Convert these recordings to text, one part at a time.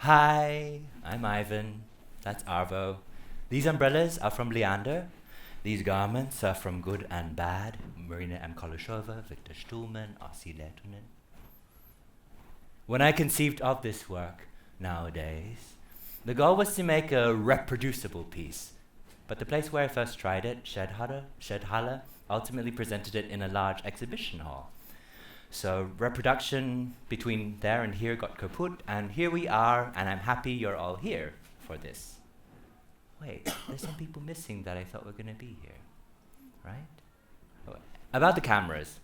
Hi, I'm Ivan. That's Arvo. These umbrellas are from Leander. These garments are from Good and Bad, Marina and Kolushova, Victor Stuhlmann, Ossi, Lehtonen. When I conceived of this work nowadays, the goal was to make a reproducible piece. But the place where I first tried it, Shedhalle, ultimately presented it in a large exhibition hall. So reproduction between there and here got kaput, and here we are, and I'm happy you're all here for this. Wait, there's some people missing that I thought were going to be here, right? Oh, about the cameras.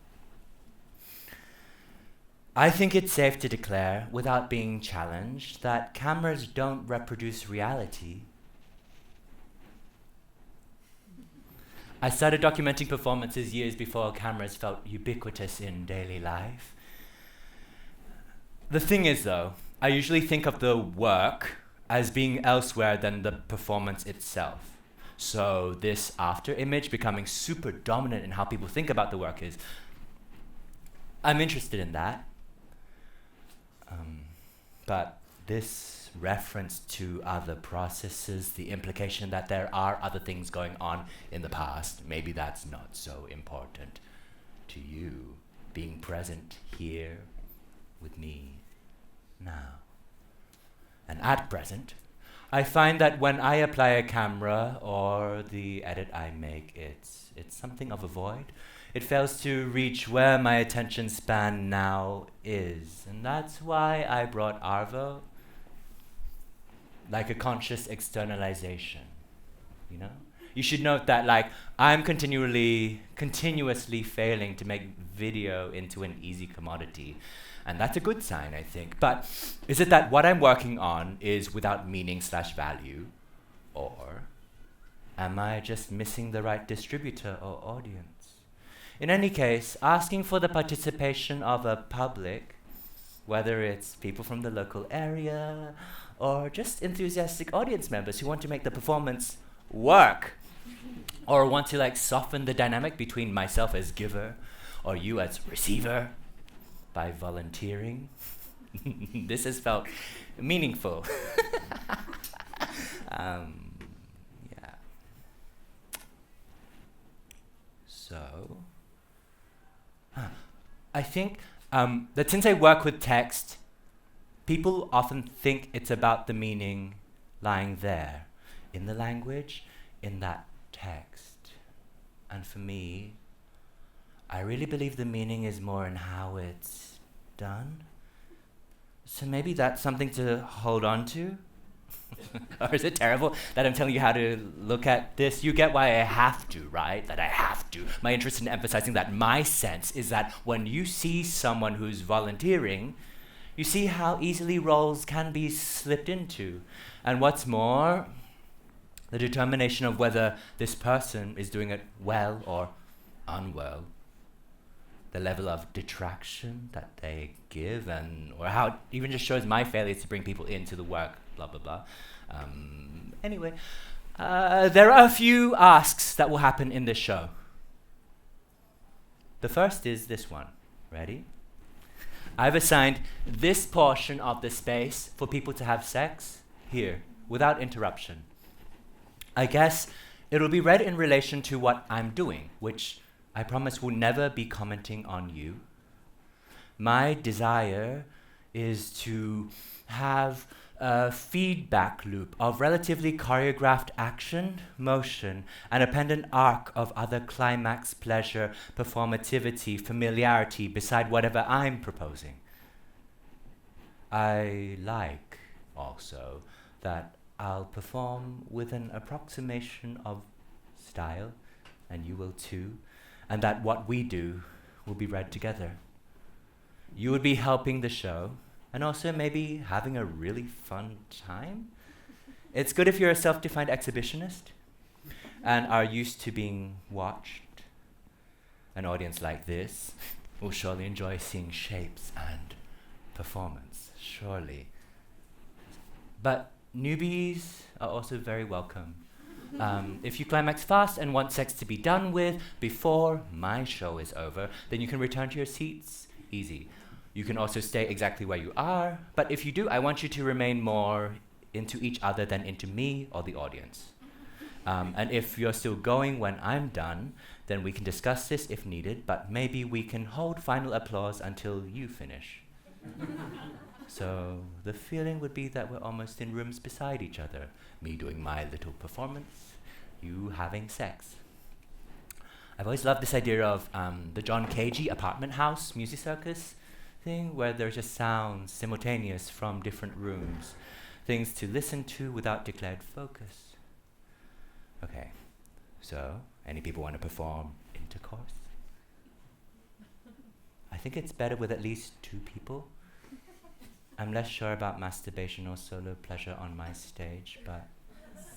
I think it's safe to declare, without being challenged, that cameras don't reproduce reality. I started documenting performances years before cameras felt ubiquitous in daily life. The thing is, though, I usually think of the work as being elsewhere than the performance itself. So this after image becoming super dominant in how people think about the work is, I'm interested in that. But this reference to other processes, the implication that there are other things going on in the past, maybe that's not so important to you, being present here with me now. And at present, I find that when I apply a camera or the edit I make, it's something of a void. It fails to reach where my attention span now is. And that's why I brought Arvo, like a conscious externalization, you know? You should note that, like, I'm continuously failing to make video into an easy commodity. And that's a good sign, I think. But is it that what I'm working on is without meaning/value? Or am I just missing the right distributor or audience? In any case, asking for the participation of a public, whether it's people from the local area or just enthusiastic audience members who want to make the performance work, or want to like soften the dynamic between myself as giver or you as receiver by volunteering. This has felt meaningful. Yeah. So, I think that since I work with text, people often think it's about the meaning lying there, in the language, in that text. And for me, I really believe the meaning is more in how it's done. So maybe that's something to hold on to? Or is it terrible that I'm telling you how to look at this? You get why I have to, right? That I have to. My interest in emphasizing that my sense is that when you see someone who's volunteering, you see how easily roles can be slipped into. And what's more, the determination of whether this person is doing it well or unwell, the level of detraction that they give, and or how it even just shows my failures to bring people into the work, blah, blah, blah. Anyway, there are a few asks that will happen in this show. The first is this one. Ready? I've assigned this portion of the space for people to have sex here, without interruption. I guess it'll be read in relation to what I'm doing, which I promise will never be commenting on you. My desire is to have a feedback loop of relatively choreographed action, motion, and a pendant arc of other climax, pleasure, performativity, familiarity beside whatever I'm proposing. I like, also, that I'll perform with an approximation of style, and you will too, and that what we do will be read together. You would be helping the show, and also maybe having a really fun time. It's good if you're a self-defined exhibitionist and are used to being watched. An audience like this will surely enjoy seeing shapes and performance, surely. But newbies are also very welcome. If you climax fast and want sex to be done with before my show is over, then you can return to your seats easy. You can also stay exactly where you are, but if you do, I want you to remain more into each other than into me or the audience. And if you're still going when I'm done, then we can discuss this if needed, but maybe we can hold final applause until you finish. So the feeling would be that we're almost in rooms beside each other. Me doing my little performance, you having sex. I've always loved this idea of the John Cagey apartment house music circus thing, where there's just sounds simultaneous from different rooms, things to listen to without declared focus. Okay, so any people want to perform intercourse? I think it's better with at least 2 people. I'm less sure about masturbation or solo pleasure on my stage, but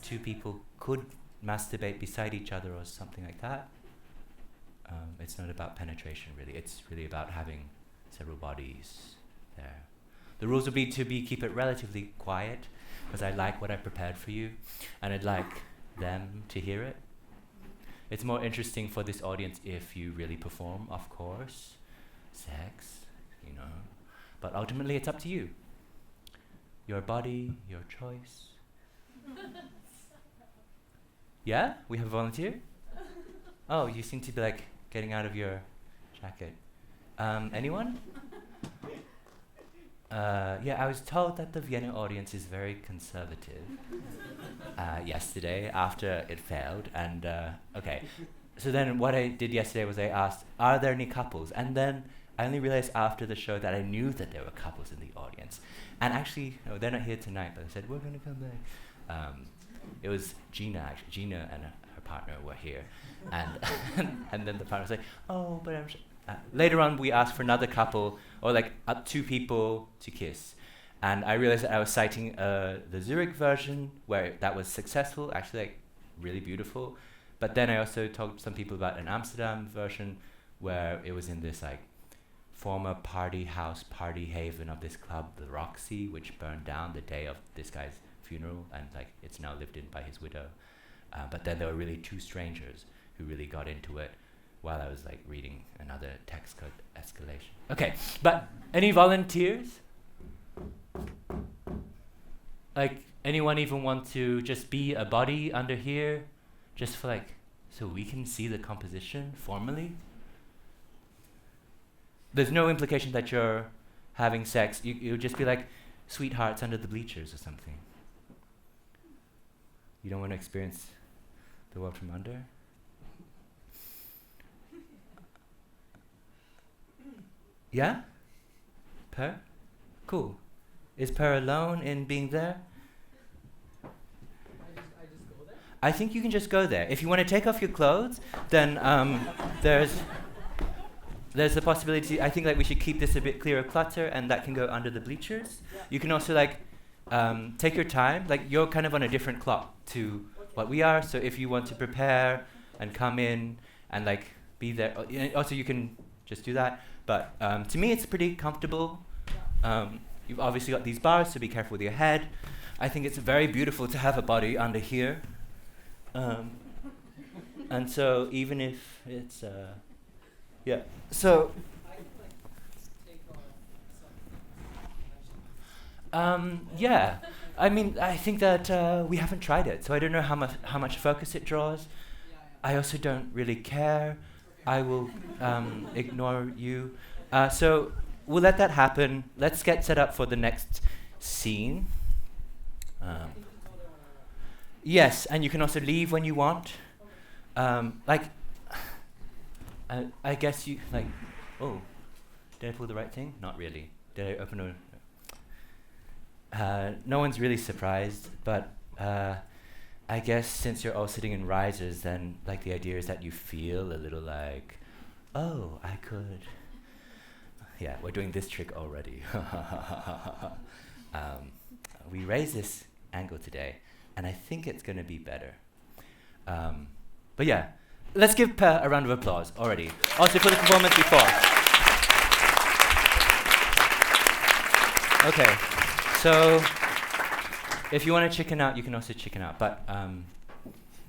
2 people could masturbate beside each other or something like that. It's not about penetration, really. It's really about having several bodies there. The rules would be to keep it relatively quiet, because I like what I prepared for you, and I'd like them to hear it. It's more interesting for this audience if you really perform, of course. Sex, you know. But ultimately, it's up to you. Your body, your choice. Yeah? We have a volunteer? Oh, you seem to be like getting out of your jacket. Anyone? Yeah, I was told that the Vienna audience is very conservative yesterday after it failed. And okay, so then what I did yesterday was I asked, are there any couples? And then I only realized after the show that I knew that there were couples in the audience. And actually, no, they're not here tonight, but I said, we're going to come back. It was Gina, actually. Gina and her partner were here. And and then the partner was like, oh, but I'm later on, we asked for another couple, or like 2 people to kiss. And I realized that I was citing the Zurich version, where that was successful, actually like really beautiful. But then I also talked to some people about an Amsterdam version, where it was in this like former party house, party haven of this club, the Roxy, which burned down the day of this guy's funeral, and like it's now lived in by his widow. But then there were really 2 strangers who really got into it while I was like reading another text code escalation. Okay, but any volunteers? Like anyone even want to just be a body under here, just for like, so we can see the composition formally? There's no implication that you're having sex. You'll just be like sweethearts under the bleachers or something. You don't want to experience the world from under? Yeah? Per? Cool. Is Per alone in being there? I just go there? I think you can just go there. If you want to take off your clothes, then there's the possibility. I think like we should keep this a bit clear of clutter, and that can go under the bleachers. Yeah. You can also like take your time. Like you're kind of on a different clock to what we are. So if you want to prepare and come in and like be there, also you can just do that. But to me, it's pretty comfortable. You've obviously got these bars, so be careful with your head. I think it's very beautiful to have a body under here. And so even if it's, yeah. So, yeah. I mean, I think that we haven't tried it, so I don't know how much focus it draws. I also don't really care. I will ignore you. So we'll let that happen. Let's get set up for the next scene. Yes, and you can also leave when you want. Like, I guess you, like, oh, did I pull the right thing? Not really. Did I open a... no one's really surprised, but I guess since you're all sitting in risers, then like the idea is that you feel a little like, oh, I could. Yeah, we're doing this trick already. We raised this angle today, and I think it's going to be better. But yeah, let's give Per a round of applause already. Also for the performance before. Okay, so if you want to chicken out, you can also chicken out. But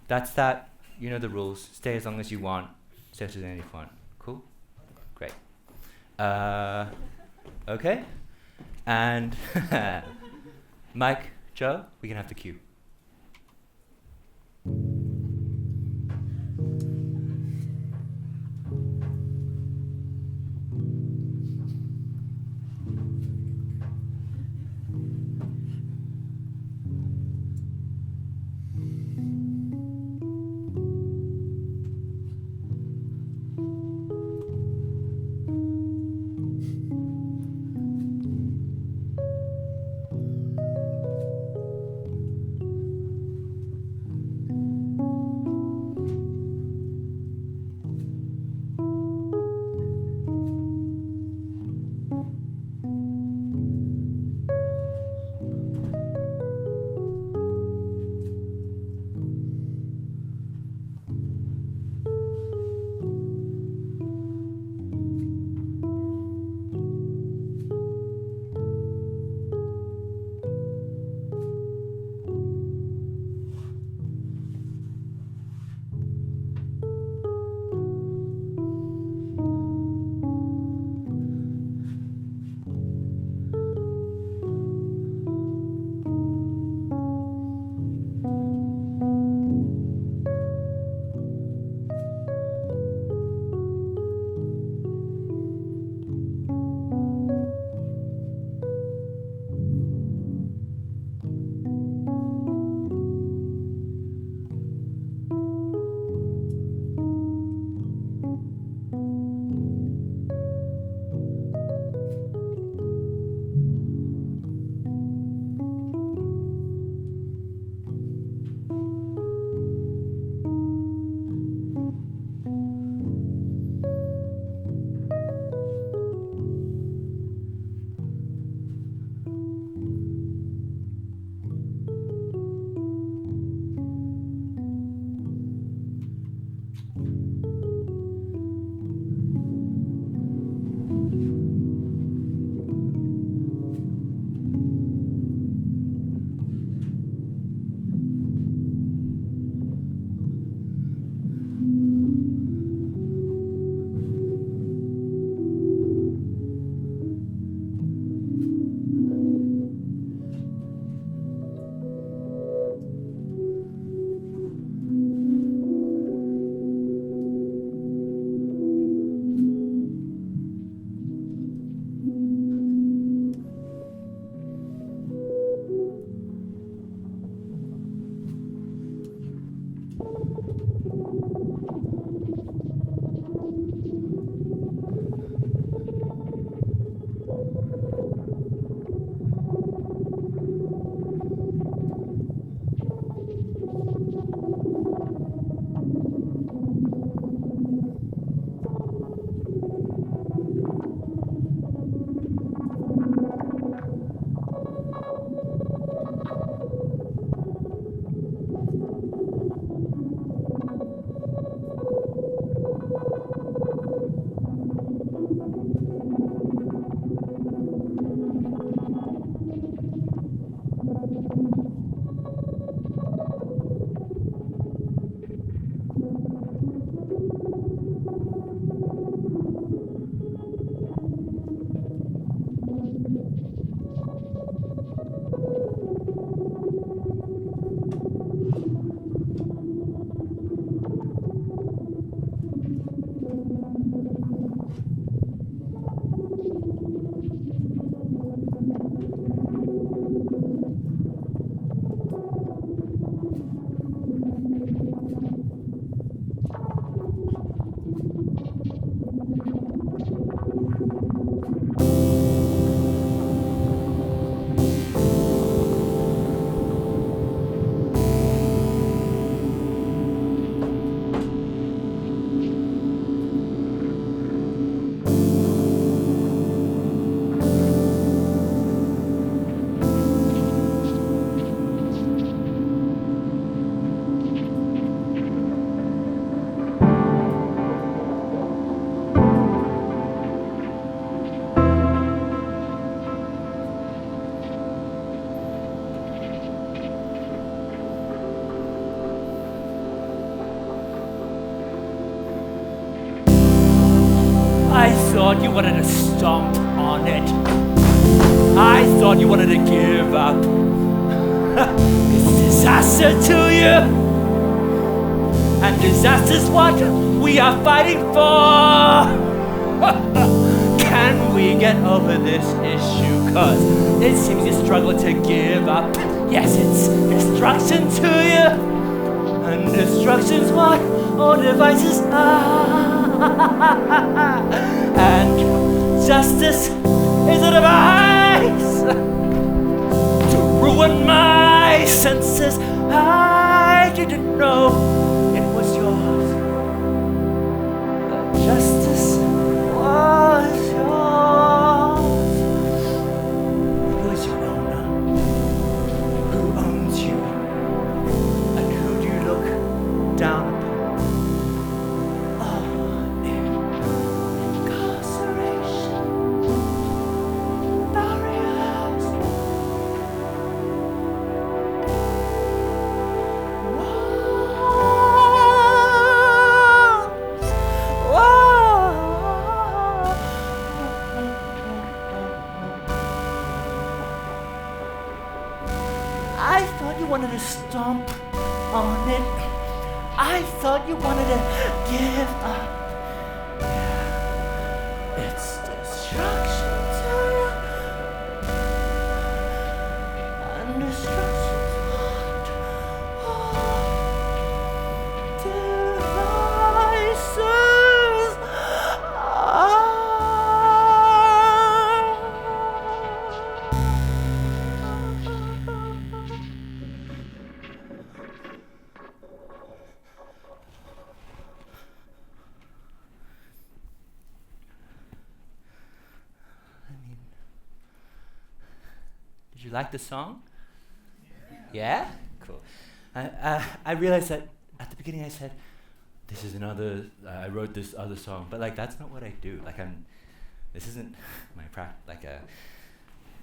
that's that. You know the rules. Stay as long as you want. Stay as long as you want. Cool? Great. Okay? And Mike, Joe, we can have the cue. thought you wanted to stomp on it. I thought you wanted to give up. It's disaster to you. And disaster's what we are fighting for. Can we get over this issue? Cause it seems you struggle to give up. Yes, it's destruction to you. And destruction's what all devices are. And justice is a device to ruin my senses. I didn't know it was yours. The justice was yours. Who is your owner? Who owns you? And who do you look down upon? Stomp on it. I thought you wanted to give up. It's destruction to you. And destruction's what devices are. Did you like the song? Yeah? Cool. I realized that at the beginning I said, this is another, I wrote this other song, but like that's not what I do. Like this isn't my practice, like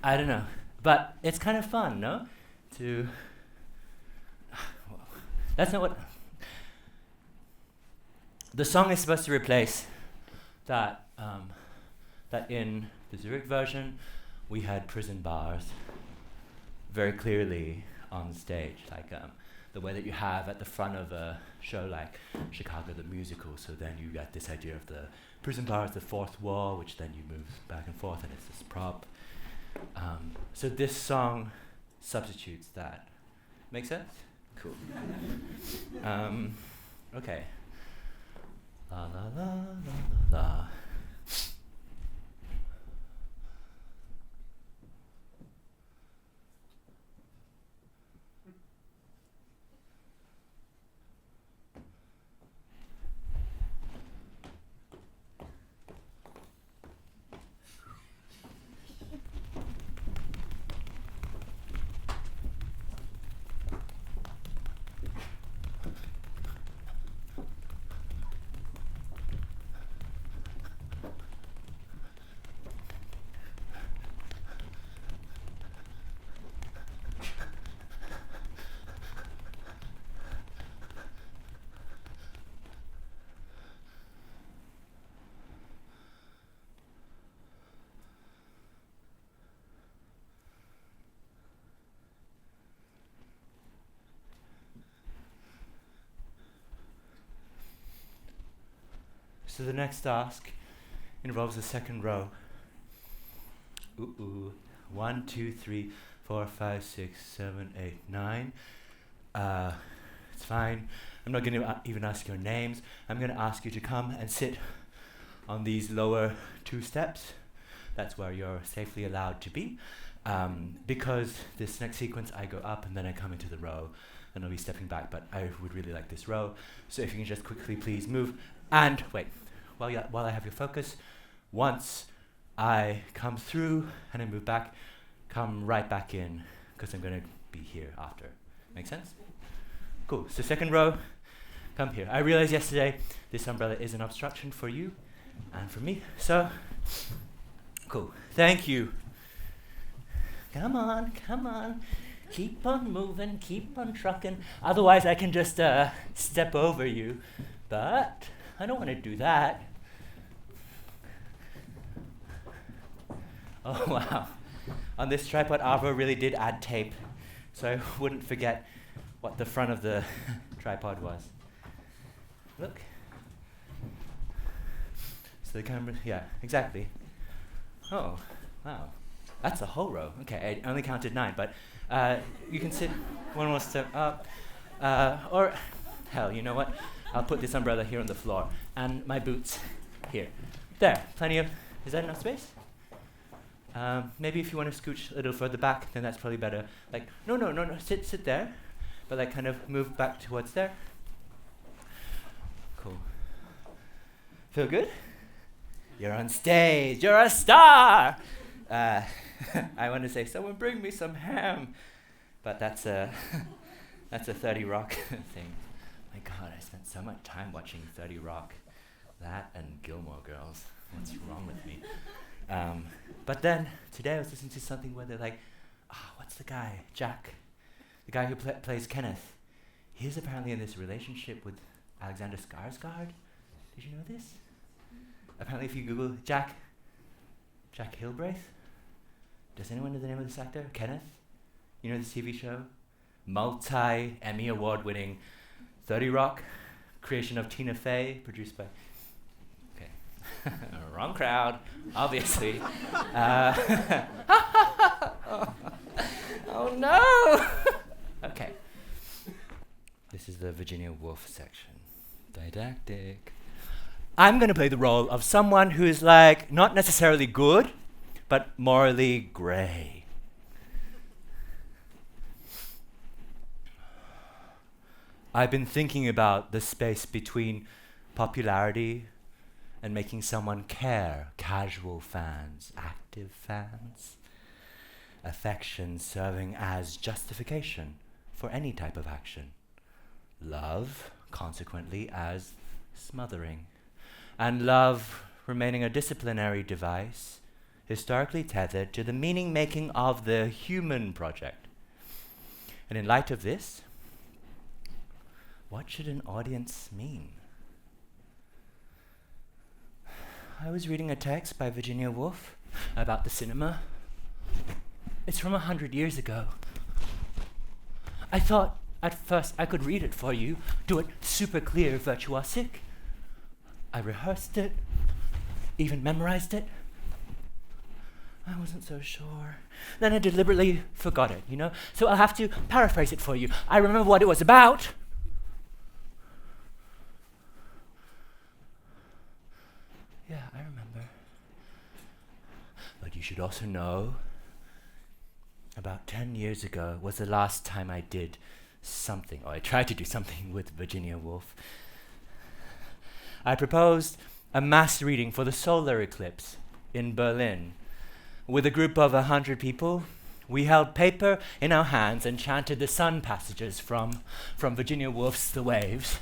I don't know. But it's kind of fun, no? That's not what, the song is supposed to replace that, that in the Zurich version, we had prison bars very clearly on stage, like the way that you have at the front of a show like Chicago the Musical. So then you got this idea of the prison bar as the fourth wall, which then you move back and forth, and it's this prop. So this song substitutes that. Make sense? Cool. Okay. La la la la la la. So the next task involves a second row. 1, 2, 3, 4, 5, 6, 7, 8, 9. It's fine. I'm not going to even ask your names. I'm going to ask you to come and sit on these lower 2 steps. That's where you're safely allowed to be. Because this next sequence, I go up and then I come into the row, and I'll be stepping back, but I would really like this row. So if you can just quickly please move. And wait, while I have your focus, once I come through and I move back, come right back in, because I'm going to be here after. Make sense? Cool. So second row, come here. I realized yesterday this umbrella is an obstruction for you and for me. So, cool. Thank you. Come on, come on. Keep on moving, keep on trucking. Otherwise, I can just step over you. But I don't want to do that. Oh, wow. On this tripod, Arvo really did add tape, so I wouldn't forget what the front of the tripod was. Look. So the camera, yeah, exactly. Oh, wow. That's a whole row. Okay, I only counted 9, but you can sit one more step up. Or, hell, you know what? I'll put this umbrella here on the floor, and my boots here. There, plenty of, is that enough space? Maybe if you want to scooch a little further back, then that's probably better. Like, no, sit there. But like kind of move back towards there. Cool. Feel good? You're on stage, you're a star! I want to say, someone bring me some ham. But that's a 30 Rock thing. My God, I spent so much time watching 30 Rock. That and Gilmore Girls. What's wrong with me? But then, today I was listening to something where they're like, what's the guy? Jack. The guy who plays Kenneth. He's apparently in this relationship with Alexander Skarsgård. Did you know this? Apparently if you Google Jack Hillbraith. Does anyone know the name of this actor? Kenneth? You know this TV show? Multi-Emmy Award winning 30 Rock, creation of Tina Fey, produced by... Okay. Wrong crowd, obviously. Oh no! Okay. This is the Virginia Woolf section. Didactic. I'm going to play the role of someone who is like, not necessarily good, but morally grey. I've been thinking about the space between popularity and making someone care. Casual fans, active fans. Affection serving as justification for any type of action. Love, consequently, as smothering. And love remaining a disciplinary device, historically tethered to the meaning-making of the human project. And in light of this, what should an audience mean? I was reading a text by Virginia Woolf about the cinema. It's from 100 years ago. I thought at first I could read it for you, do it super clear, virtuosic. I rehearsed it, even memorized it. I wasn't so sure. Then I deliberately forgot it, So I'll have to paraphrase it for you. I remember what it was about. Yeah, I remember. But you should also know, about 10 years ago was the last time I did something, or I tried to do something with Virginia Woolf. I proposed a mass reading for the solar eclipse in Berlin. With a group of 100 people, we held paper in our hands and chanted the sun passages from Virginia Woolf's The Waves.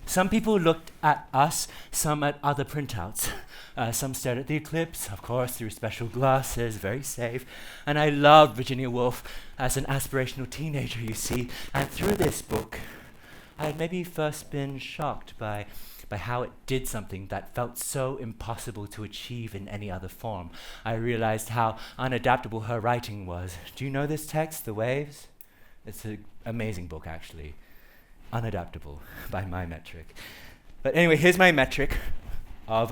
Some people looked at us, some at other printouts. Some stared at the eclipse, of course, through special glasses, very safe. And I loved Virginia Woolf as an aspirational teenager, you see. And through this book, I had maybe first been shocked by how it did something that felt so impossible to achieve in any other form. I realized how unadaptable her writing was. Do you know this text, The Waves? It's an amazing book, actually. Unadaptable by my metric. But anyway, here's my metric of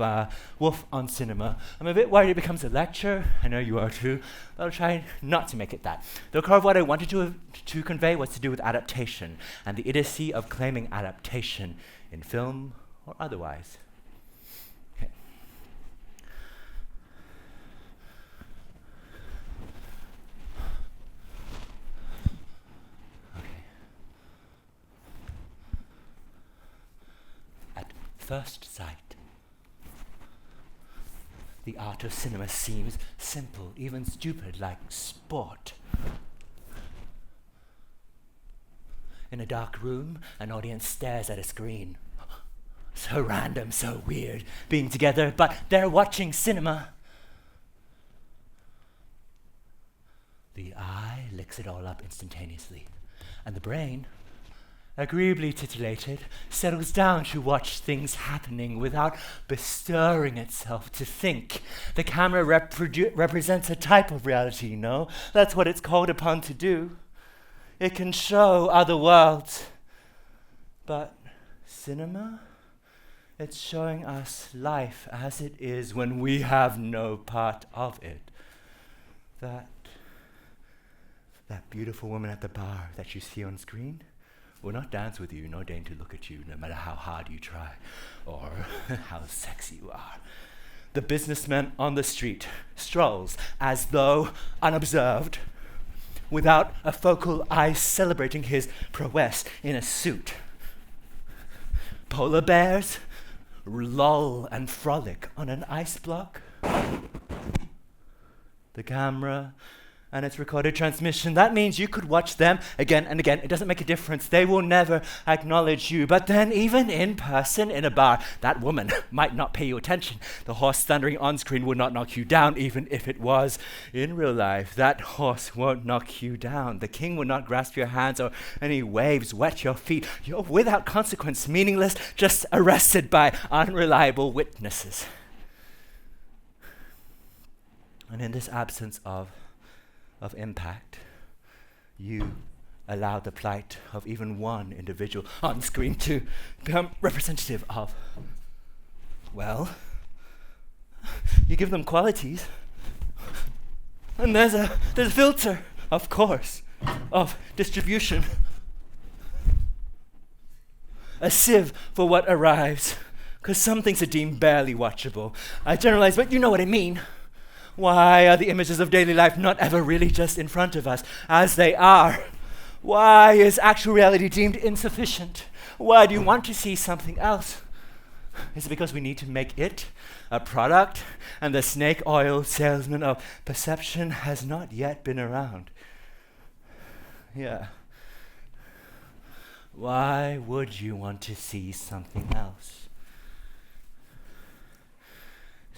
Woolf on cinema. I'm a bit worried it becomes a lecture. I know you are too. But I'll try not to make it that. The core of what I wanted to convey was to do with adaptation and the idiocy of claiming adaptation in film or otherwise. Okay. At first sight, the art of cinema seems simple, even stupid, like sport. In a dark room, an audience stares at a screen. So random, so weird, being together, but they're watching cinema. The eye licks it all up instantaneously, and the brain agreeably titillated, settles down to watch things happening without bestirring itself to think. The camera represents a type of reality, you know? That's what it's called upon to do. It can show other worlds. But cinema? It's showing us life as it is when we have no part of it. That beautiful woman at the bar that you see on screen will not dance with you, nor deign to look at you, no matter how hard you try, or how sexy you are. The businessman on the street strolls as though unobserved, without a focal eye celebrating his prowess in a suit. Polar bears loll and frolic on an ice block. The camera and its recorded transmission, that means you could watch them again and again. It doesn't make a difference. They will never acknowledge you. But then even in person in a bar, that woman might not pay you attention. The horse thundering on screen will not knock you down, even if it was in real life. That horse won't knock you down. The king will not grasp your hands or any waves wet your feet. You're without consequence, meaningless, just arrested by unreliable witnesses. And in this absence of impact, you allow the plight of even one individual on screen to become representative of, well, you give them qualities, and there's a filter, of course, of distribution, a sieve for what arrives, because some things are deemed barely watchable. I generalize, but you know what I mean. Why are the images of daily life not ever really just in front of us as they are? Why is actual reality deemed insufficient? Why do you want to see something else? Is it because we need to make it a product and the snake oil salesman of perception has not yet been around? Yeah. Why would you want to see something else?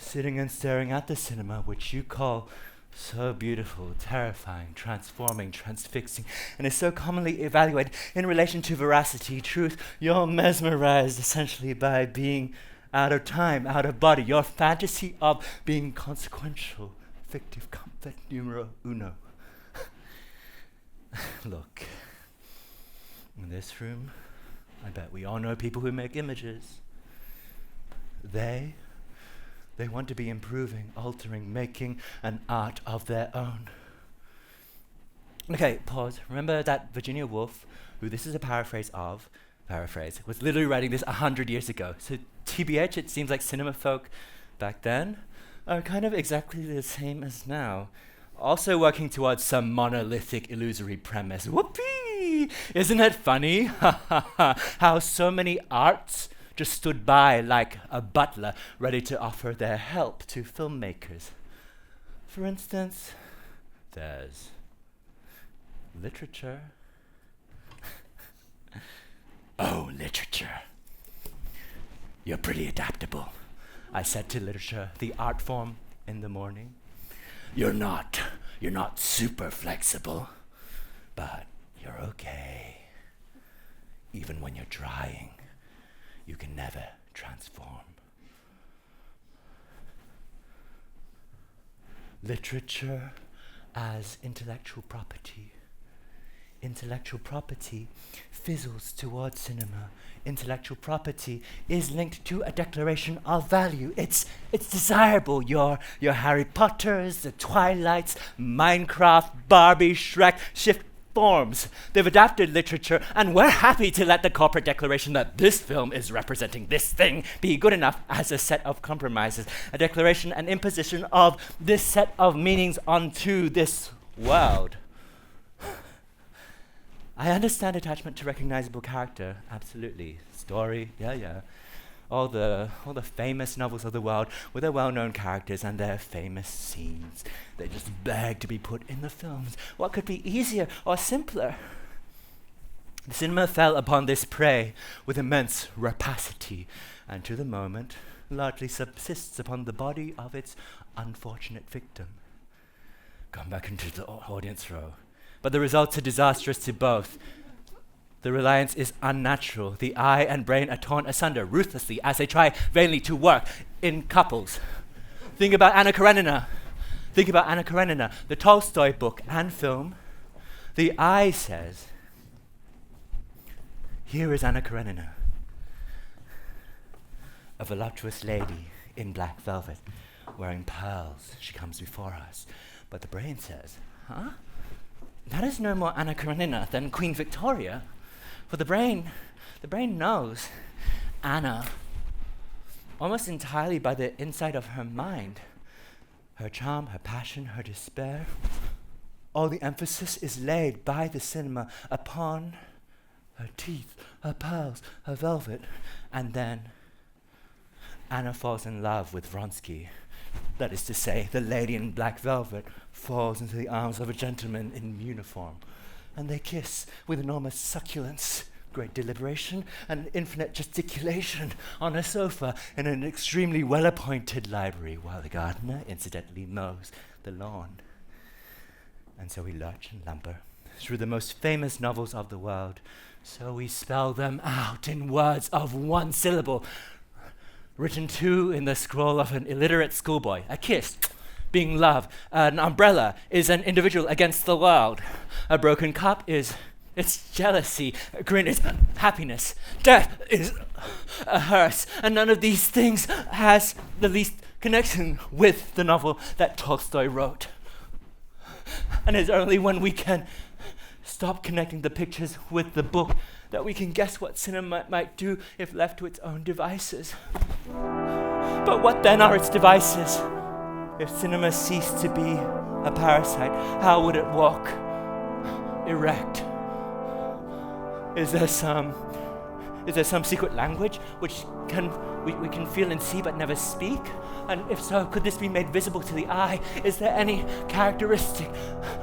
Sitting and staring at the cinema, which you call so beautiful, terrifying, transforming, transfixing, and is so commonly evaluated in relation to veracity, truth, you're mesmerized essentially by being out of time, out of body, your fantasy of being consequential, fictive comfort numero uno. Look, in this room, I bet we all know people who make images. They want to be improving, altering, making an art of their own. Okay, pause. Remember that Virginia Woolf, who this is a paraphrase, was literally writing this 100 years ago. So TBH, it seems like cinema folk back then are kind of exactly the same as now. Also working towards some monolithic, illusory premise. Whoopee! Isn't it funny how so many arts just stood by like a butler ready to offer their help to filmmakers? For instance, there's literature. Oh, literature. You're pretty adaptable, I said to literature, the art form, in the morning. You're not super flexible, but you're okay. Even when you're trying, you can never transform. Literature as intellectual property. Intellectual property fizzles towards cinema. Intellectual property is linked to a declaration of value. It's desirable. Your Harry Potters, the Twilights, Minecraft, Barbie, Shrek shift forms. They've adapted literature, and we're happy to let the corporate declaration that this film is representing this thing be good enough as a set of compromises, a declaration, an imposition of this set of meanings onto this world. I understand attachment to recognizable character, absolutely. Story, yeah. All the famous novels of the world with their well-known characters and their famous scenes. They just beg to be put in the films. What could be easier or simpler? The cinema fell upon this prey with immense rapacity, and to the moment largely subsists upon the body of its unfortunate victim. Come back into the audience row. But the results are disastrous to both. The reliance is unnatural. The eye and brain are torn asunder ruthlessly as they try vainly to work in couples. Think about Anna Karenina. Think about Anna Karenina, the Tolstoy book and film. The eye says, here is Anna Karenina, a voluptuous lady in black velvet, wearing pearls. She comes before us. But the brain says, huh? That is no more Anna Karenina than Queen Victoria. For the brain knows Anna almost entirely by the insight of her mind. Her charm, her passion, her despair. All the emphasis is laid by the cinema upon her teeth, her pearls, her velvet. And then Anna falls in love with Vronsky. That is to say, the lady in black velvet falls into the arms of a gentleman in uniform. And they kiss with enormous succulence, great deliberation, and infinite gesticulation on a sofa in an extremely well-appointed library, while the gardener incidentally mows the lawn. And so we lurch and lumber through the most famous novels of the world. So we spell them out in words of one syllable, written too in the scroll of an illiterate schoolboy. A kiss, being love. An umbrella is an individual against the world. A broken cup is it's jealousy. A grin is happiness. Death is a hearse. And none of these things has the least connection with the novel that Tolstoy wrote. And it's only when we can stop connecting the pictures with the book that we can guess what cinema might do if left to its own devices. But what then are its devices? If cinema ceased to be a parasite, how would it walk erect? Is there some secret language which we can feel and see but never speak? And if so, could this be made visible to the eye? Is there any characteristic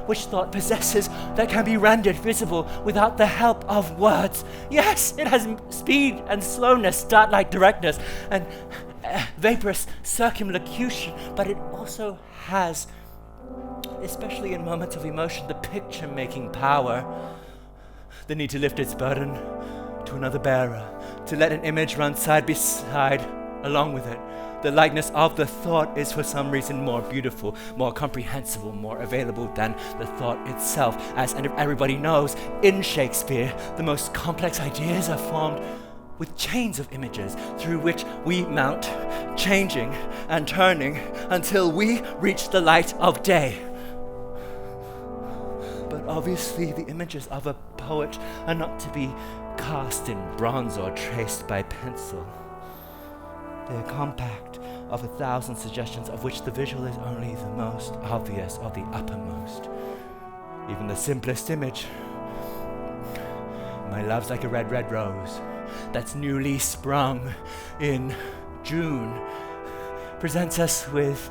which thought possesses that can be rendered visible without the help of words? Yes, it has speed and slowness, dart-like directness, and vaporous circumlocution, but it also has, especially in moments of emotion, the picture-making power, the need to lift its burden to another bearer, to let an image run side by side along with it. The likeness of the thought is for some reason more beautiful, more comprehensible, more available than the thought itself. As everybody knows, in Shakespeare, the most complex ideas are formed with chains of images through which we mount, changing and turning until we reach the light of day. But obviously the images of a poet are not to be cast in bronze or traced by pencil. They are compact of 1,000 suggestions, of which the visual is only the most obvious or the uppermost. Even the simplest image. My love's like a red, red rose that's newly sprung in June, presents us with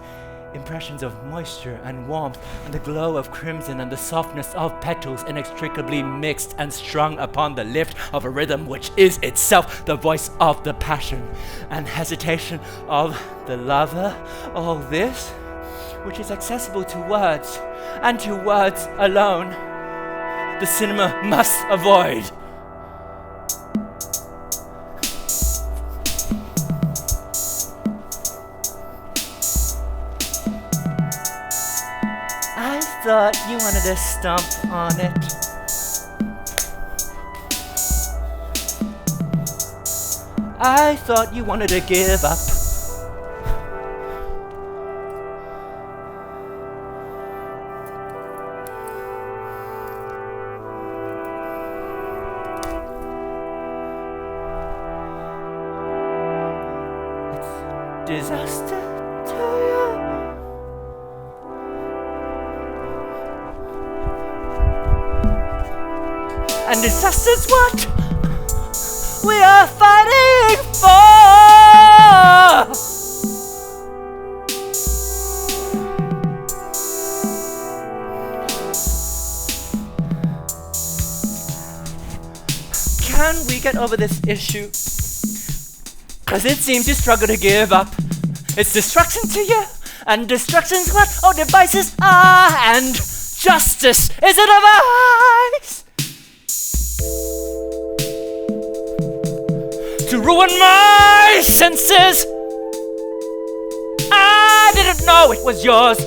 impressions of moisture and warmth and the glow of crimson and the softness of petals inextricably mixed and strung upon the lift of a rhythm which is itself the voice of the passion and hesitation of the lover. All this, which is accessible to words, and to words alone, the cinema must avoid. I thought you wanted to stomp on it. I thought you wanted to give up. It's disaster to you. And disaster's what we are fighting for. Can we get over this issue? Cause it seems you struggle to give up. It's destruction to you, and destruction's what all devices are, and justice is a device. ruin my senses. I didn't know it was yours.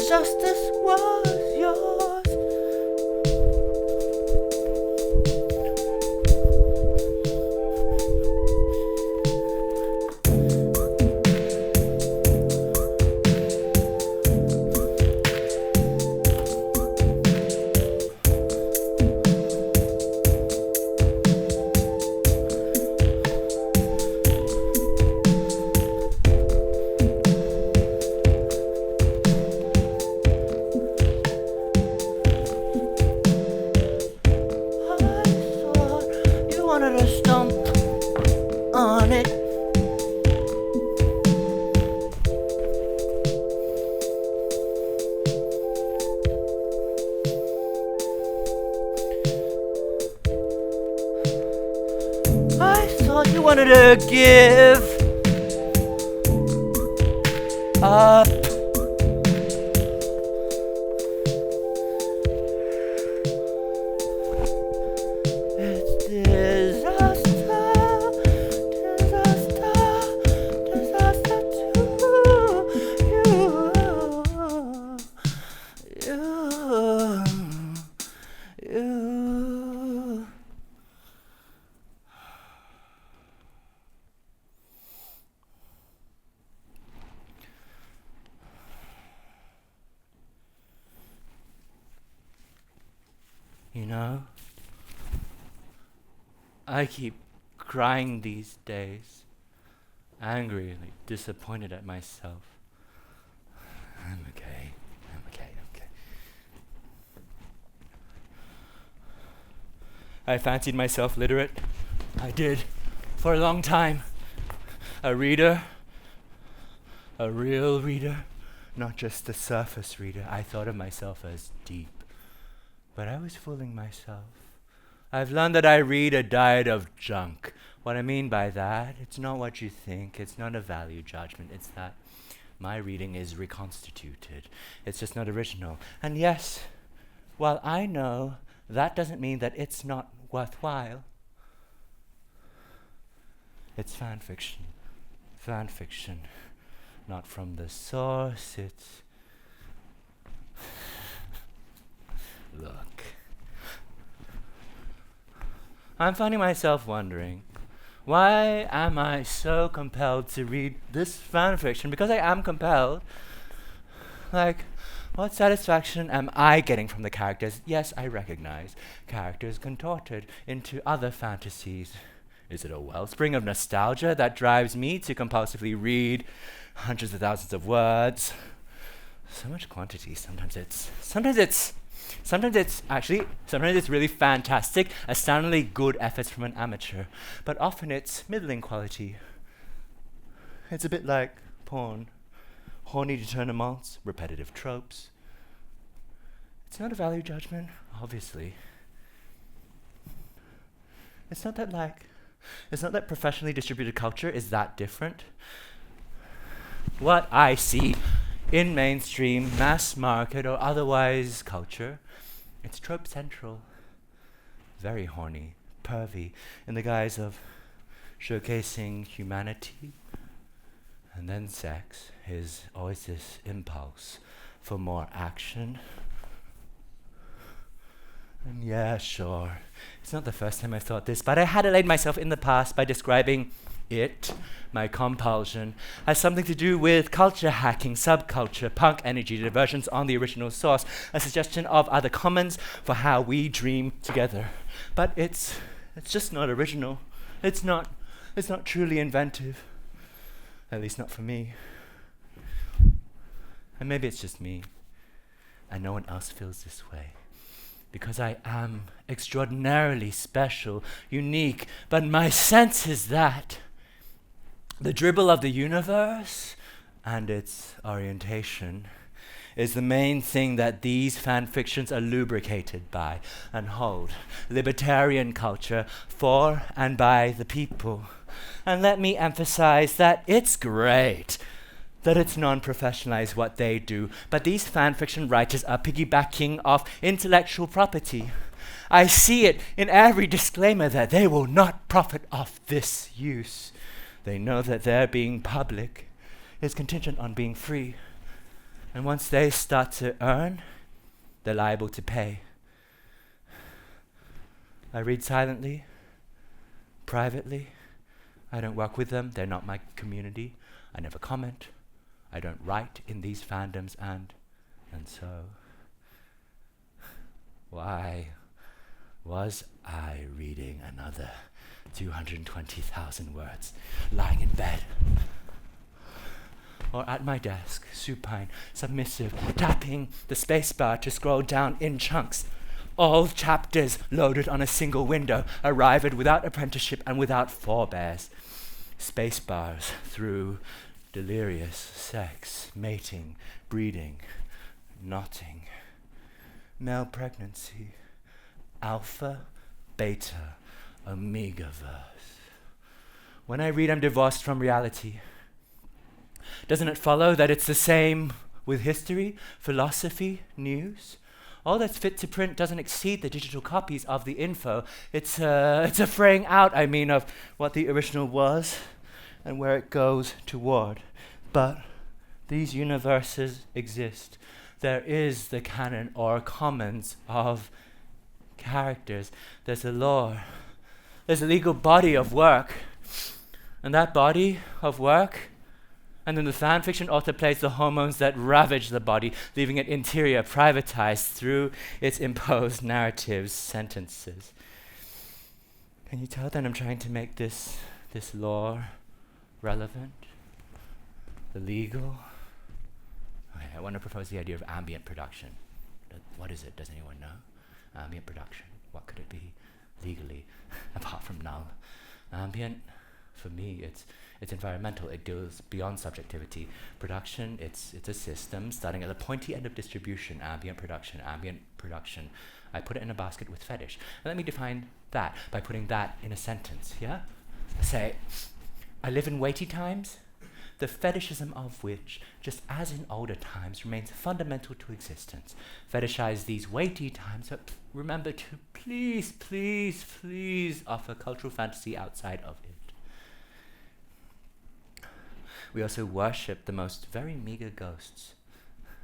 Justice was yours. To give up. It's disaster to you. You know, I keep crying these days, angry, like disappointed at myself. I'm okay. I fancied myself literate. I did, for a long time. A reader, a real reader, not just the surface reader. I thought of myself as deep. But I was fooling myself. I've learned that I read a diet of junk. What I mean by that, it's not what you think. It's not a value judgment. It's that my reading is reconstituted. It's just not original. And yes, while I know that doesn't mean that it's not worthwhile. It's fan fiction. Fan fiction. Not from the source, it's... Look. I'm finding myself wondering, why am I so compelled to read this fan fiction? Because I am compelled. Like, what satisfaction am I getting from the characters? Yes, I recognize characters contorted into other fantasies. Is it a wellspring of nostalgia that drives me to compulsively read hundreds of thousands of words? So much quantity. Sometimes it's really fantastic, astoundingly good efforts from an amateur. But often it's middling quality. It's a bit like porn. Horny détournements, repetitive tropes. It's not a value judgment, obviously. It's not that professionally distributed culture is that different. What I see in mainstream, mass market, or otherwise culture, it's trope central. Very horny, pervy, in the guise of showcasing humanity. And then sex is always this impulse for more action. And yeah, sure, it's not the first time I've thought this, but I had allayed myself in the past by describing it, my compulsion, as something to do with culture hacking, subculture, punk energy, diversions on the original source, a suggestion of other commons for how we dream together. But it's just not original. It's not truly inventive. At least not for me. And maybe it's just me, and no one else feels this way. Because I am extraordinarily special, unique, but my sense is that the dribble of the universe and its orientation is the main thing that these fan fictions are lubricated by and hold. Libertarian culture for and by the people. And let me emphasize that it's great. that it's non-professionalized what they do, but these fan fiction writers are piggybacking off intellectual property. I see it in every disclaimer that they will not profit off this use. They know that their being public is contingent on being free. And once they start to earn, they're liable to pay. I read silently, privately. I don't work with them. They're not my community. I never comment. I don't write in these fandoms, and so why was I reading another 220,000 words, lying in bed, or at my desk, supine, submissive, tapping the spacebar to scroll down in chunks, all chapters loaded on a single window, arrived without apprenticeship and without forebears, spacebars through delirious sex, mating, breeding, knotting, male pregnancy, alpha, beta, omega verse. When I read, I'm divorced from reality. Doesn't it follow that it's the same with history, philosophy, news? All that's fit to print doesn't exceed the digital copies of the info. It's a fraying out, of what the original was and where it goes toward. But these universes exist. There is the canon or commons of characters. There's a lore. There's a legal body of work. And that body of work, and then the fan fiction author plays the hormones that ravage the body, leaving it interior, privatized through its imposed narratives, sentences. Can you tell that I'm trying to make this lore relevant? The legal? Okay, I want to propose the idea of ambient production. What is it? Does anyone know? Ambient production. What could it be legally, apart from null? Ambient, for me, it's environmental. It goes beyond subjectivity. Production, it's a system starting at the pointy end of distribution. Ambient production. I put it in a basket with fetish. And let me define that by putting that in a sentence, yeah? Say, I live in weighty times, the fetishism of which, just as in older times, remains fundamental to existence. Fetishize these weighty times, but remember to please offer cultural fantasy outside of it. We also worship the most very meager ghosts,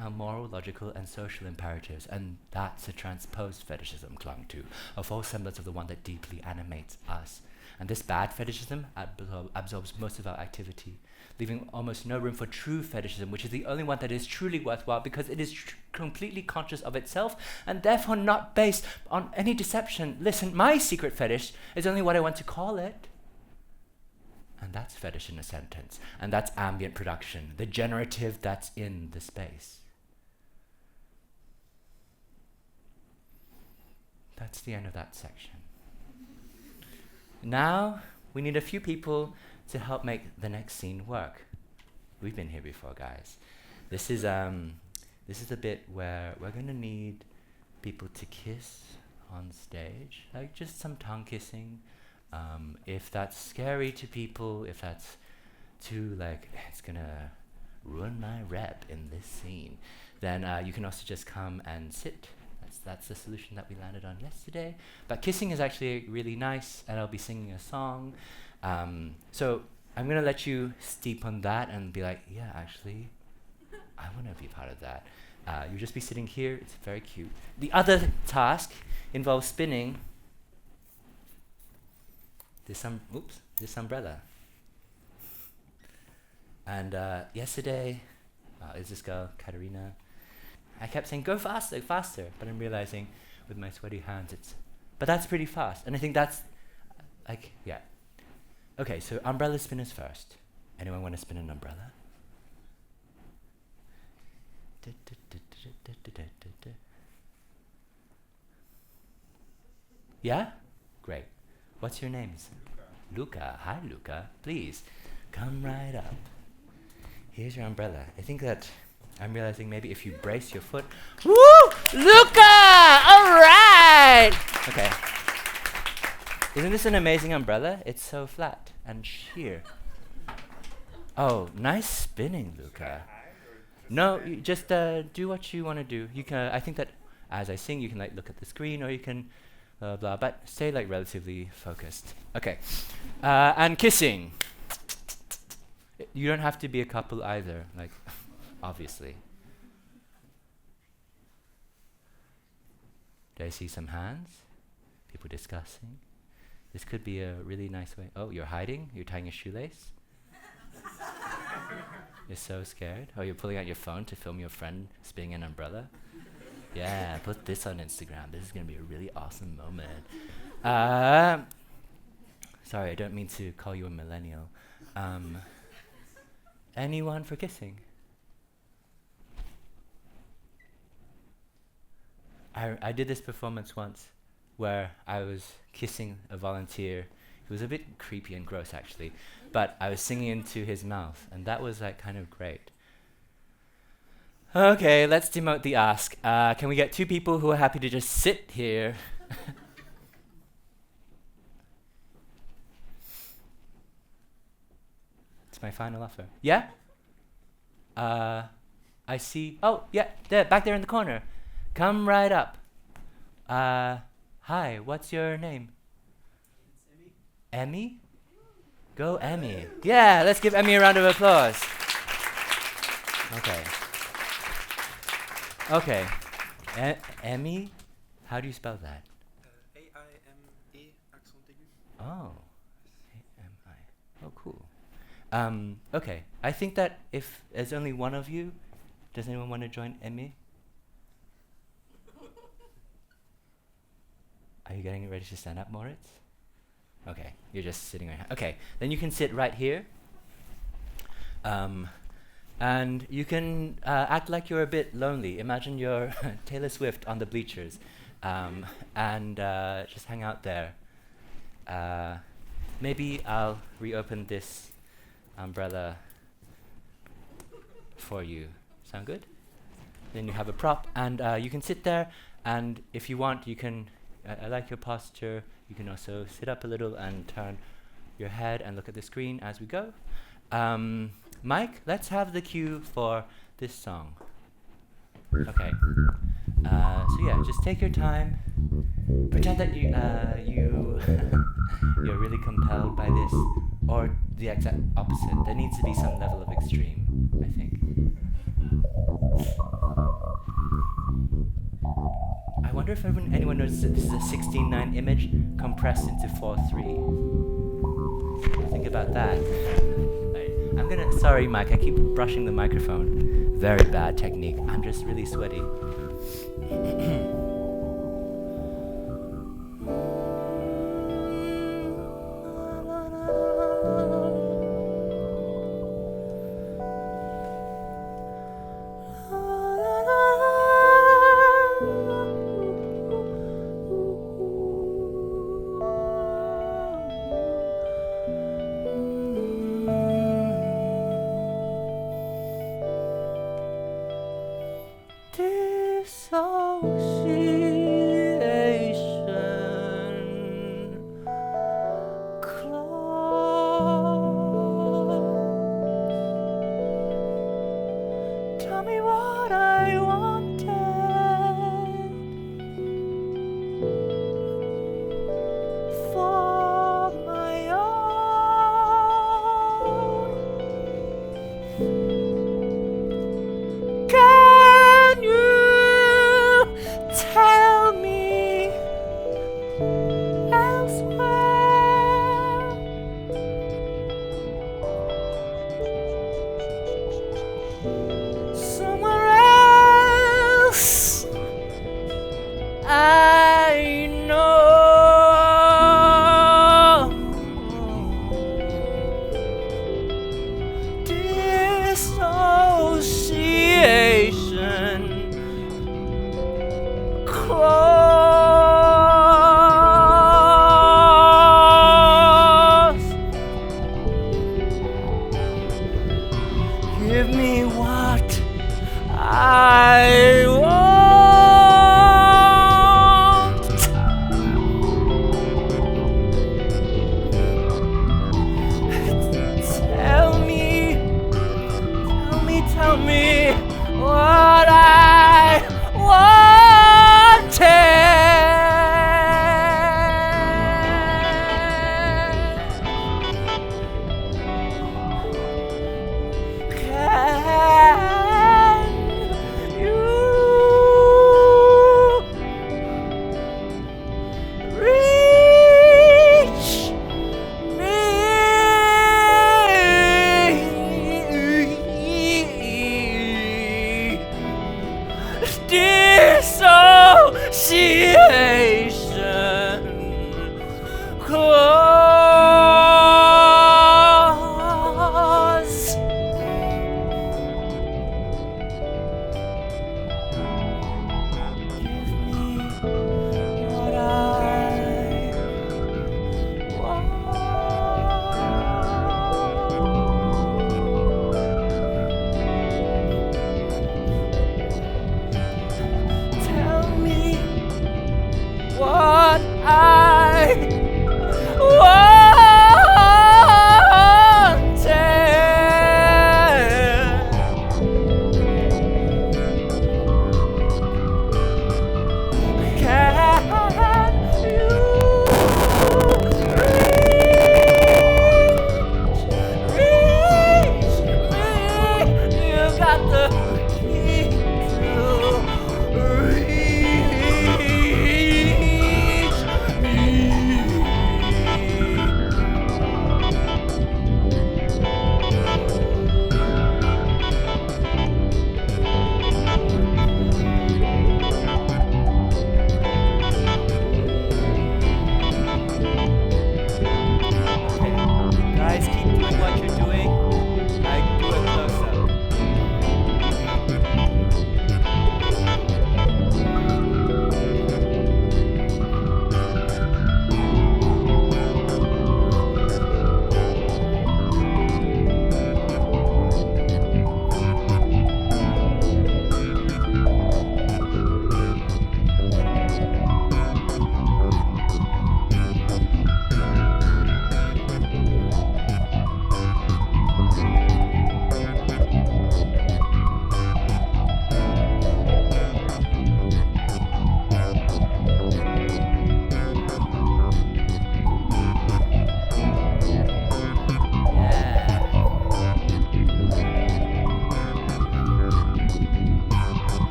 our moral, logical, and social imperatives, and that's a transposed fetishism clung to, a false semblance of the one that deeply animates us. And this bad fetishism absorbs most of our activity, leaving almost no room for true fetishism, which is the only one that is truly worthwhile because it is completely conscious of itself and therefore not based on any deception. Listen, my secret fetish is only what I want to call it. And that's fetish in a sentence. And that's ambient production, the generative that's in the space. That's the end of that section. Now, we need a few people to help make the next scene work. We've been here before, guys. This is the bit where we're going to need people to kiss on stage, like just some tongue kissing. If that's scary to people, if that's too it's gonna ruin my rep in this scene, then you can also just come and sit. That's the solution that we landed on yesterday. But kissing is actually really nice, and I'll be singing a song. So I'm gonna let you steep on that and be like, yeah, actually, I wanna be part of that. You'll just be sitting here, it's very cute. The other task involves spinning this umbrella. And yesterday, is this girl, Katerina, I kept saying, go faster, faster, but I'm realizing with my sweaty hands but that's pretty fast. And I think that's, yeah. Okay, so umbrella spinners first. Anyone want to spin an umbrella? Yeah? Great. What's your names? Luca. Hi, Luca. Please, come right up. Here's your umbrella. I think that I'm realizing maybe if you brace your foot. Woo! Luca! All right! Okay. Isn't this an amazing umbrella? It's so flat and sheer. Oh, nice spinning, Luca. No, you just do what you want to do. You can. I think that as I sing, you can like look at the screen, or you can blah. But stay like relatively focused. Okay. And kissing. You don't have to be a couple either. Like, obviously. Do I see some hands? People discussing. This could be a really nice way. Oh, you're hiding? You're tying a shoelace? You're so scared? Oh, you're pulling out your phone to film your friend spinning an umbrella? Yeah, put this on Instagram. This is going to be a really awesome moment. Sorry, I don't mean to call you a millennial. Anyone for kissing? I did this performance once where I was kissing a volunteer. It was a bit creepy and gross, actually. But I was singing into his mouth, and that was like kind of great. Okay, let's demote the ask. Can we get 2 people who are happy to just sit here? It's my final offer. Yeah? I see. Oh, yeah, there, back there in the corner. Come right up. Hi, what's your name? It's Emmy. Emmy? Go Emmy. Yeah, let's give Emmy a round of applause. Okay. Okay. Emmy? How do you spell that? A-I-M-E, accent aigu. Oh. A-M-I. Oh, cool. Okay. I think that if there's only one of you, does anyone want to join Emmy? Are you getting ready to stand up, Moritz? Okay, you're just sitting right here. Okay, then you can sit right here. And you can act like you're a bit lonely. Imagine you're Taylor Swift on the bleachers. And just hang out there. Maybe I'll reopen this umbrella for you. Sound good? Then you have a prop, and you can sit there, and if you want, you can I like your posture. You can also sit up a little and turn your head and look at the screen as we go. Mike, let's have the cue for this song. Okay. So yeah, just take your time. Pretend that you're really compelled by this, or the exact opposite. There needs to be some level of extreme, I think. I wonder if anyone noticed that this is a 16:9 image compressed into 4:3. Think about that. Sorry Mike, I keep brushing the microphone. Very bad technique. I'm just really sweaty. dissociation. Cause give me what I want. Tell me what I wanted. Can you reach me? You got the key to reach me. Guys, keep doing what you're doing. I do a close-up.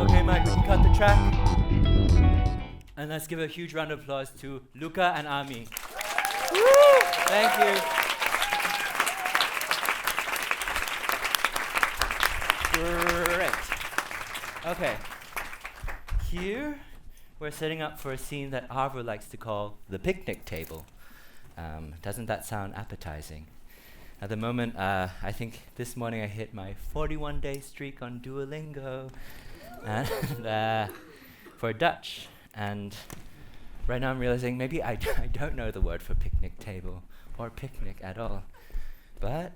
Okay, Mike, we can cut the track. And let's give a huge round of applause to Luca and Ami. Woo! Thank you. Great. Okay. Here, we're setting up for a scene that Arvo likes to call the picnic table. Doesn't that sound appetizing? At the moment, I think this morning I hit my 41-day streak on Duolingo and for Dutch. And right now I'm realizing maybe I don't know the word for picnic table or picnic at all. But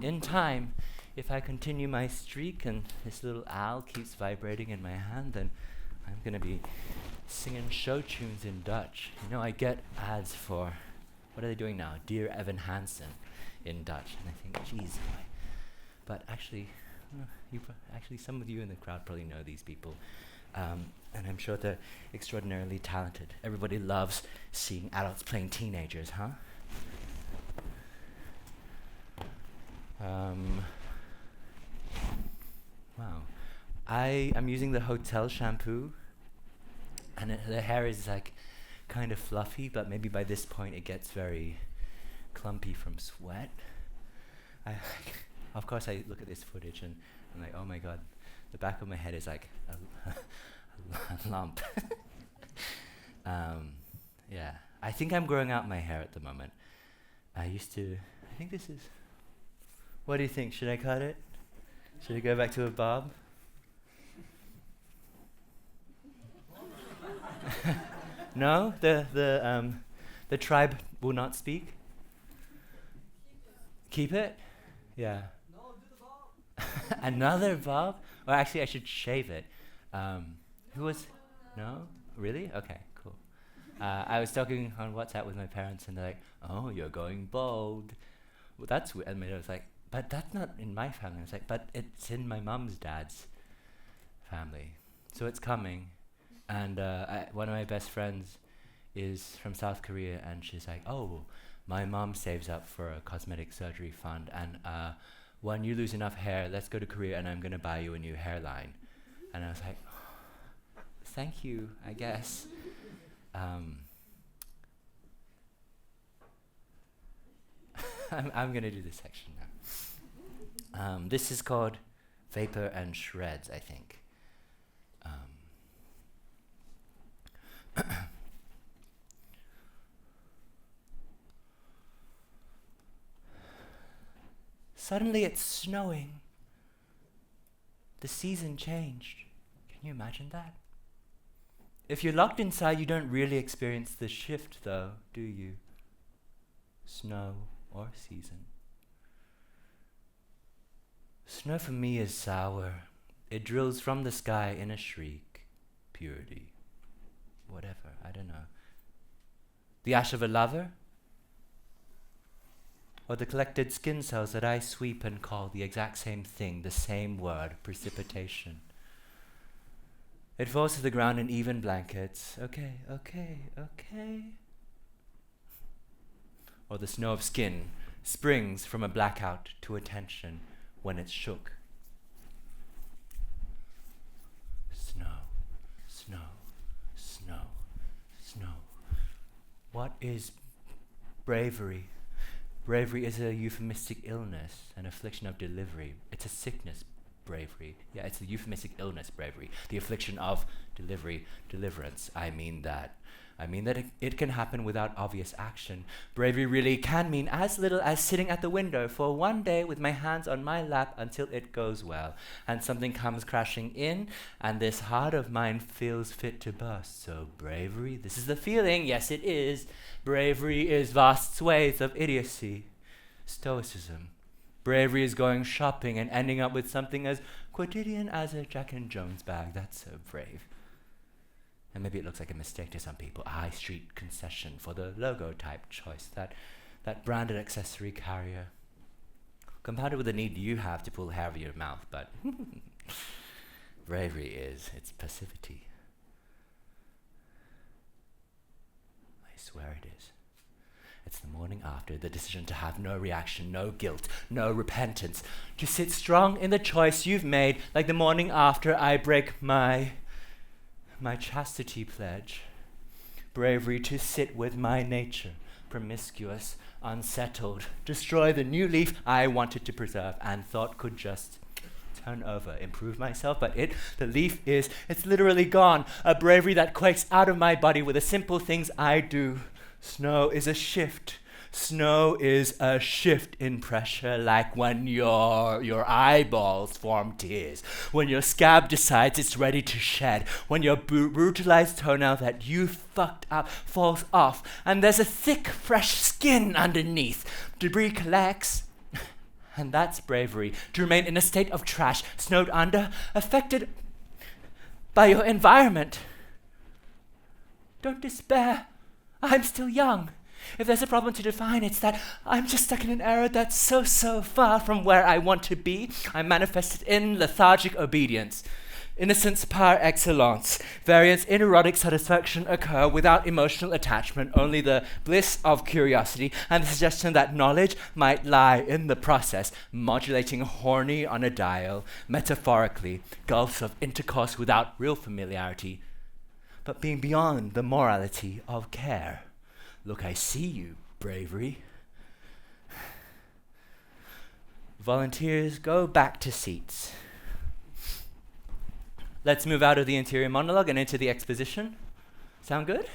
in time, if I continue my streak and this little owl keeps vibrating in my hand, then I'm going to be singing show tunes in Dutch. You know, I get ads for, what are they doing now? Dear Evan Hansen in Dutch. And I think, geez, why? But actually, some of you in the crowd probably know these people. And I'm sure they're extraordinarily talented. Everybody loves seeing adults playing teenagers, huh? Wow. I'm using the hotel shampoo, and the hair is like kind of fluffy, but maybe by this point it gets very clumpy from sweat. Of course, I look at this footage and I'm like, oh my god, the back of my head is like a lump. Yeah, I think I'm growing out my hair at the moment. I think this is, what do you think? Should I cut it? Should I go back to a bob? No? The tribe will not speak? Keep it? Yeah. No, do the bob. Another bob? Well, actually, I should shave it. Who was? No? Really? Okay, cool. I was talking on WhatsApp with my parents, and they're like, "Oh, you're going bald." Well, that's weird. And I was like, "But that's not in my family." I was like, "But it's in my mom's dad's family, so it's coming." And one of my best friends is from South Korea, and she's like, "Oh, my mom saves up for a cosmetic surgery fund, and when you lose enough hair, let's go to Korea, and I'm gonna buy you a new hairline." And I was like, "Thank you, I guess." I'm gonna do this section now. This is called Vapor and Shreds, I think. Suddenly it's snowing. The season changed. Can you imagine that? If you're locked inside, you don't really experience the shift, though, do you? Snow or season. Snow for me is sour. It drills from the sky in a shriek. Purity. Whatever, I don't know. The ash of a lover? Or the collected skin cells that I sweep and call the exact same thing, the same word, precipitation. It falls to the ground in even blankets. Okay. Or the snow of skin springs from a blackout to attention when it's shook. Snow. What is bravery? Bravery is a euphemistic illness, an affliction of delivery. It's a sickness, bravery. Yeah, it's the euphemistic illness, bravery. The affliction of deliverance. I mean that it can happen without obvious action. Bravery really can mean as little as sitting at the window for one day with my hands on my lap until it goes well, and something comes crashing in, and this heart of mine feels fit to burst. So bravery, this is the feeling, yes it is. Bravery is vast swathes of idiocy. Stoicism. Bravery is going shopping and ending up with something as quotidian as a Jack and Jones bag. That's so brave. And maybe it looks like a mistake to some people, a high street concession for the logo type choice, that branded accessory carrier. Compounded with the need you have to pull hair out of your mouth, but bravery is its passivity. I swear it is. It's the morning after, the decision to have no reaction, no guilt, no repentance, to sit strong in the choice you've made, like the morning after I break my chastity pledge. Bravery to sit with my nature, promiscuous, unsettled, destroy the new leaf I wanted to preserve and thought could just turn over, improve myself, but the leaf it's literally gone. A bravery that quakes out of my body with the simple things I do. Snow is a shift. Snow is a shift in pressure, like when your eyeballs form tears, when your scab decides it's ready to shed, when your brutalized toenail that you fucked up falls off, and there's a thick, fresh skin underneath. Debris collects, and that's bravery, to remain in a state of trash, snowed under, affected by your environment. Don't despair. I'm still young. If there's a problem to define, it's that I'm just stuck in an era that's so far from where I want to be. I'm manifested in lethargic obedience. Innocence par excellence. Variants in erotic satisfaction occur without emotional attachment, only the bliss of curiosity and the suggestion that knowledge might lie in the process, modulating horny on a dial, metaphorically, gulfs of intercourse without real familiarity, but being beyond the morality of care. Look, I see you, bravery. Volunteers, go back to seats. Let's move out of the interior monologue and into the exposition. Sound good?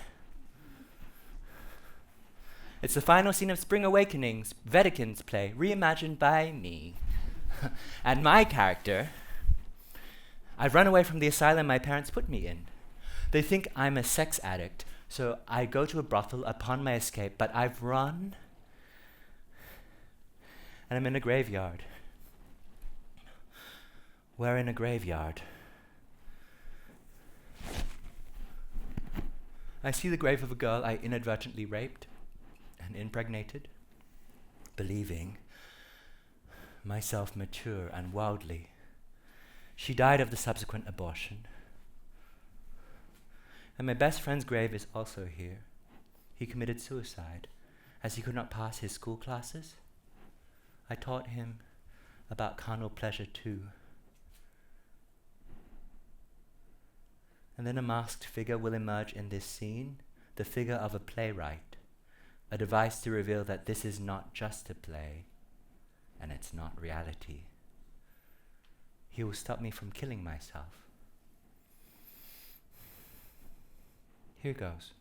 It's the final scene of Spring Awakenings, Wedekin's play, reimagined by me. And my character, I've run away from the asylum my parents put me in. They think I'm a sex addict, so I go to a brothel upon my escape, but I've run, and I'm in a graveyard. We're in a graveyard. I see the grave of a girl I inadvertently raped and impregnated, believing myself mature and worldly. She died of the subsequent abortion. And my best friend's grave is also here. He committed suicide, as he could not pass his school classes. I taught him about carnal pleasure too. And then a masked figure will emerge in this scene, the figure of a playwright, a device to reveal that this is not just a play, and it's not reality. he will stop me from killing myself. Here goes.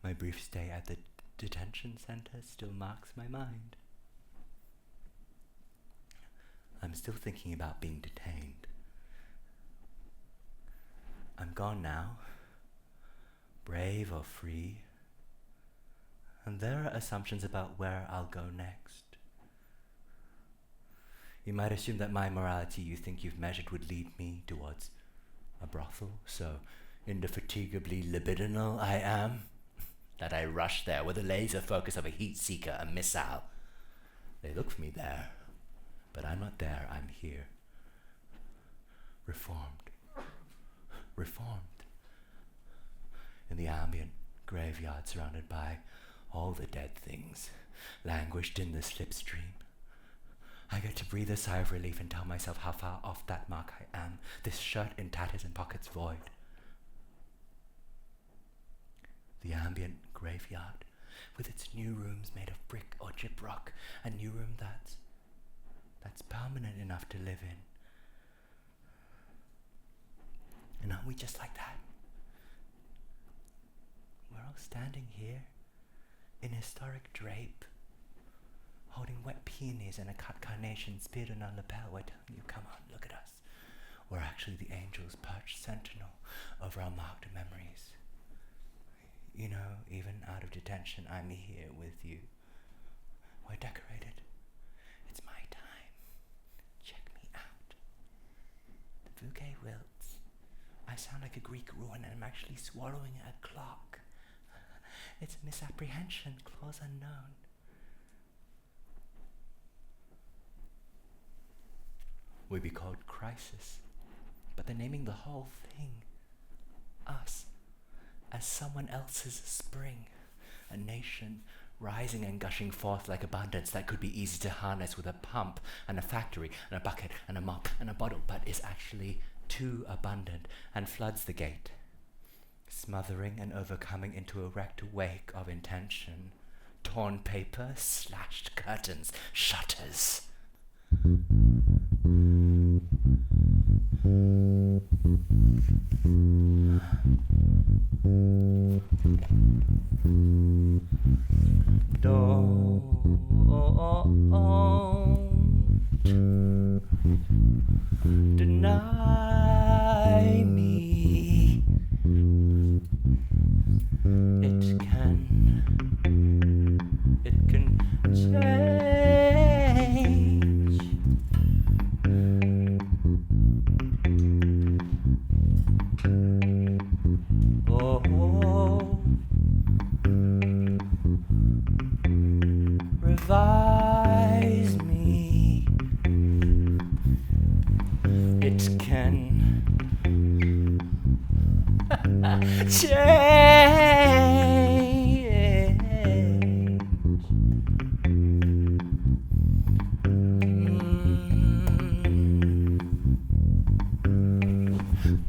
My brief stay at the detention center still marks my mind. I'm still thinking about being detained. I'm gone now, brave or free, and there are assumptions about where I'll go next. You might assume that my morality you think you've measured would lead me towards a brothel, so indefatigably libidinal I am, that I rush there with the laser focus of a heat seeker, a missile. They look for me there, but I'm not there, I'm here. Reformed. In the ambient graveyard surrounded by all the dead things, languished in the slipstream. I get to breathe a sigh of relief and tell myself how far off that mark I am, this shirt in tatters and pockets void. The ambient graveyard, with its new rooms made of brick or gyprock, a new room that's permanent enough to live in. And aren't we just like that? We're all standing here in historic drape, holding wet peonies and a cut carnation speared on our lapel. We're telling you, come on, look at us. We're actually the angels perched sentinel over our marked memories. You know, even out of detention, I'm here with you. We're decorated. It's my time. Check me out. The bouquet wilts. I sound like a Greek ruin and I'm actually swallowing a clock. It's a misapprehension, clause unknown. We'd be called crisis, but they're naming the whole thing, us, as someone else's spring, a nation rising and gushing forth like abundance that could be easy to harness with a pump and a factory and a bucket and a mop and a bottle, but is actually too abundant and floods the gate, smothering and overcoming into a wrecked wake of intention, torn paper, slashed curtains, shutters. Don't deny me. It can change. Oh, revise me. It can change.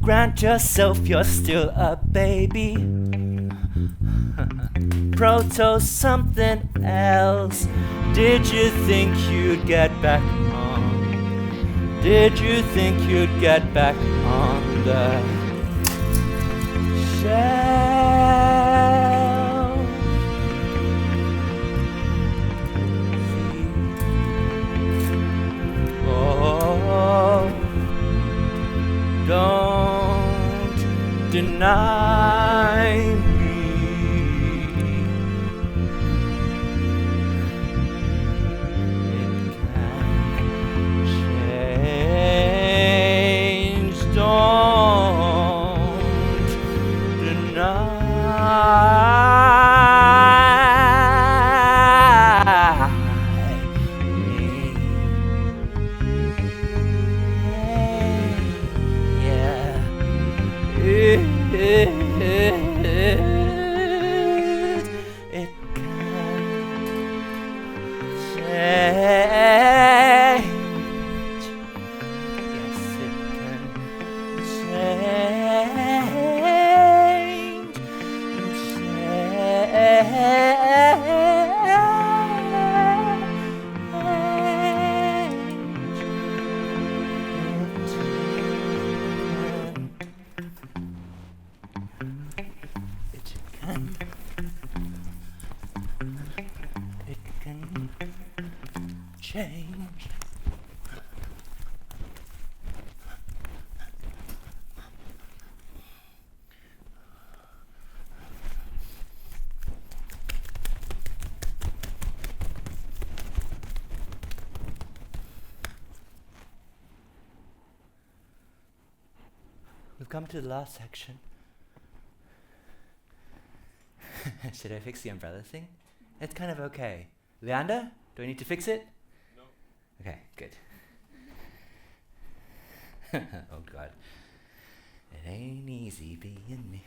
Grant yourself you're still a baby. Proto something else. Did you think you'd get back on? Did you think you'd get back on the shelf? Oh, don't deny me. It can change. Don't deny It can change. We've come to the last section. Should I fix the umbrella thing? It's kind of okay. Leander, do I need to fix it? No. Okay, good. Oh God. It ain't easy being me.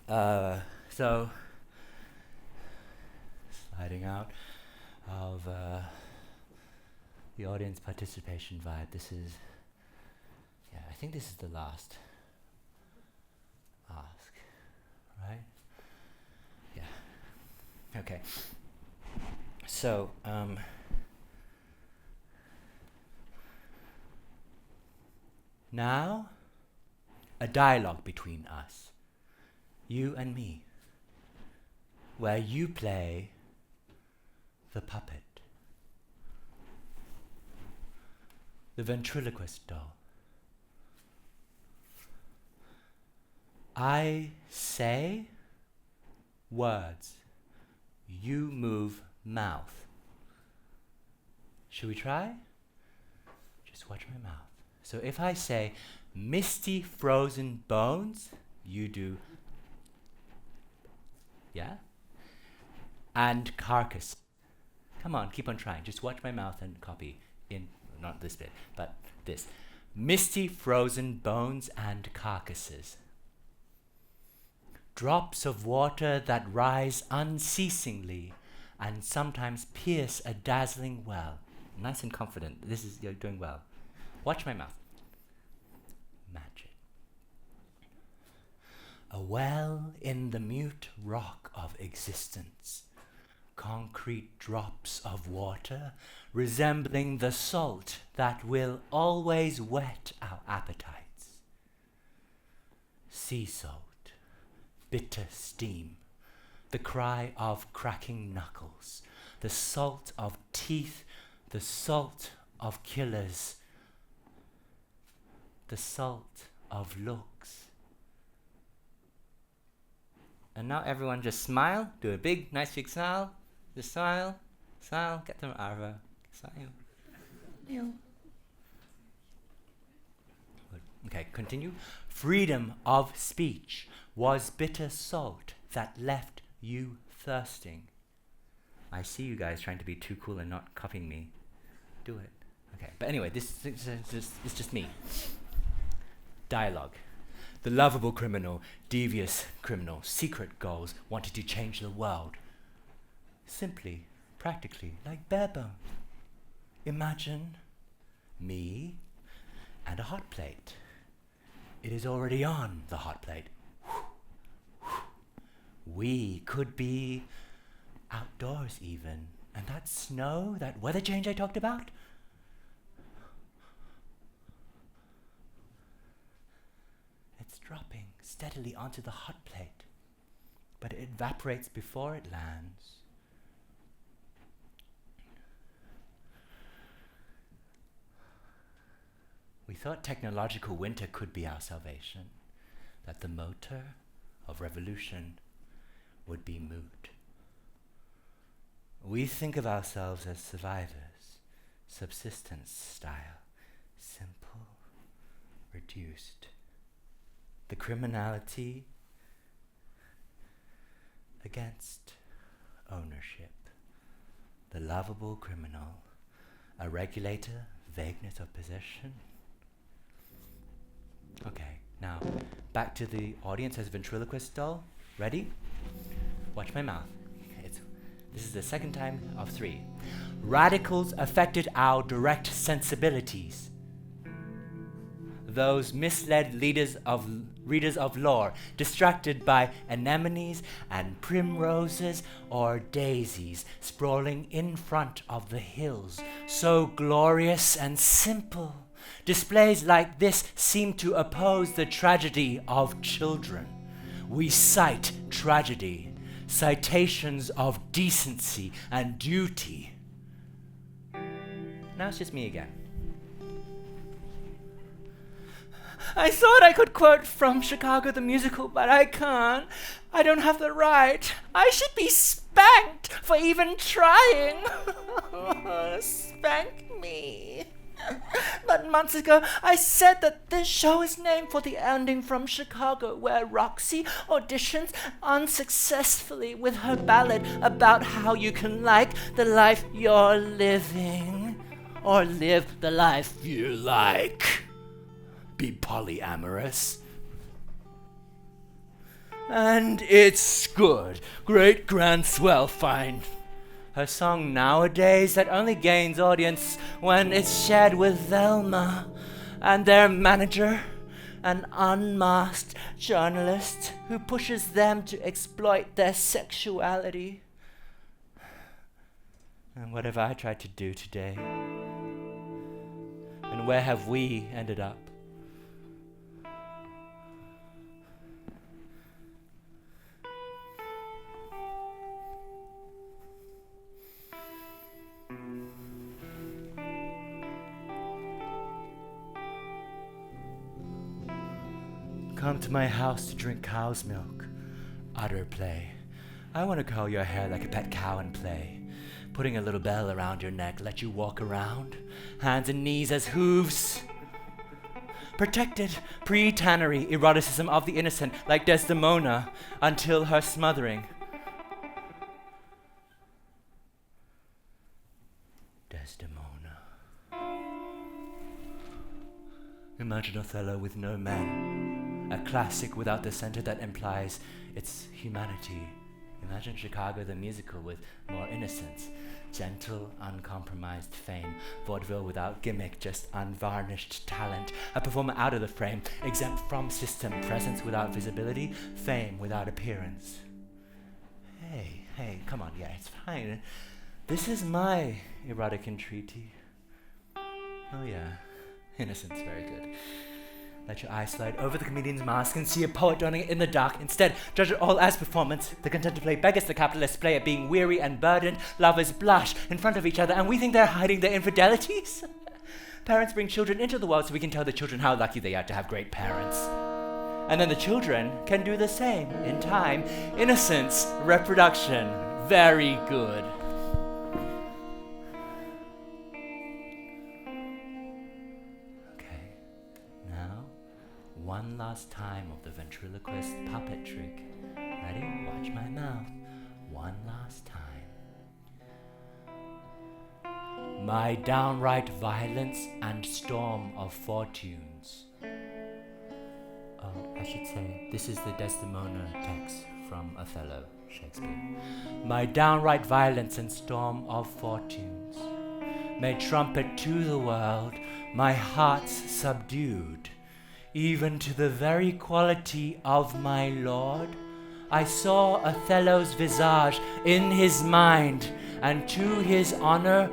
So, sliding out of the audience participation vibe. This is, yeah, I think this is the last ask, right? Yeah. Okay. So, now, a dialogue between us, you and me, where you play the puppet, the ventriloquist doll. I say words, you move mouth. Should we try? Just watch my mouth. So if I say misty frozen bones, you do, yeah? And carcass. Come on, keep on trying. Just watch my mouth and copy in, not this bit, but this. Misty frozen bones and carcasses. Drops of water that rise unceasingly and sometimes pierce a dazzling well. Nice and confident. This is, you're doing well. Watch my mouth. Magic. A well in the mute rock of existence. Concrete drops of water resembling the salt that will always whet our appetites. Sea salt. Bitter steam, the cry of cracking knuckles, the salt of teeth, the salt of killers, the salt of looks. And now everyone just smile, do a big, nice big smile, just smile, smile, get them Arvo, smile. Okay, continue. Freedom of speech was bitter salt that left you thirsting. I see you guys trying to be too cool and not copying me. Do it. Okay, but anyway, this is just me. Dialogue. The lovable criminal, devious criminal, secret goals, wanted to change the world. Simply, practically, like bare bones. Imagine me and a hot plate. It is already on the hot plate. We could be outdoors even. And that snow, that weather change I talked about? It's dropping steadily onto the hot plate. But it evaporates before it lands. We thought technological winter could be our salvation, that the motor of revolution would be moot. We think of ourselves as survivors, subsistence style, simple, reduced. The criminality against ownership, the lovable criminal, a regulator, vagueness of possession. Okay, now back to the audience as ventriloquist doll. Ready? Watch my mouth. This is the second time of 3. Radicals affected our direct sensibilities. those misled readers of lore, distracted by anemones and primroses or daisies sprawling in front of the hills, so glorious and simple. Displays like this seem to oppose the tragedy of children. We cite tragedy, citations of decency and duty. Now it's just me again. I thought I could quote from Chicago the musical, but I can't. I don't have the right. I should be spanked for even trying. Spank me. But months ago, I said that this show is named for the ending from Chicago, where Roxy auditions unsuccessfully with her ballad about how you can like the life you're living, or live the life you like. Be polyamorous. And it's good. Great, grand, swell, fine. Her song nowadays that only gains audience when it's shared with Velma and their manager, an unmasked journalist who pushes them to exploit their sexuality. And what have I tried to do today? And where have we ended up? Come to my house to drink cow's milk. Utter play. I want to curl your hair like a pet cow and play. Putting a little bell around your neck, let you walk around. Hands and knees as hooves. Protected pre-tannery eroticism of the innocent, like Desdemona, until her smothering. Desdemona. Imagine Othello with no men. A classic without the center that implies its humanity. Imagine Chicago the musical with more innocence. Gentle, uncompromised fame. Vaudeville without gimmick, just unvarnished talent. A performer out of the frame, exempt from system. Presence without visibility. Fame without appearance. Hey, come on, yeah, it's fine. This is my erotic entreaty. Oh yeah, innocence, very good. Let your eyes slide over the comedian's mask and see a poet donning it in the dark. Instead, judge it all as performance. The content to play beggars the capitalists play at being weary and burdened. Lovers blush in front of each other, and we think they're hiding their infidelities. Parents bring children into the world so we can tell the children how lucky they are to have great parents. And then the children can do the same in time. Innocence, reproduction, very good. One last time of the ventriloquist puppet trick. Ready? Watch my mouth. One last time. My downright violence and storm of fortunes. Oh, I should say, this is the Desdemona text from Othello, Shakespeare. My downright violence and storm of fortunes may trumpet to the world my heart's subdued. Even to the very quality of my lord, I saw Othello's visage in his mind, and to his honor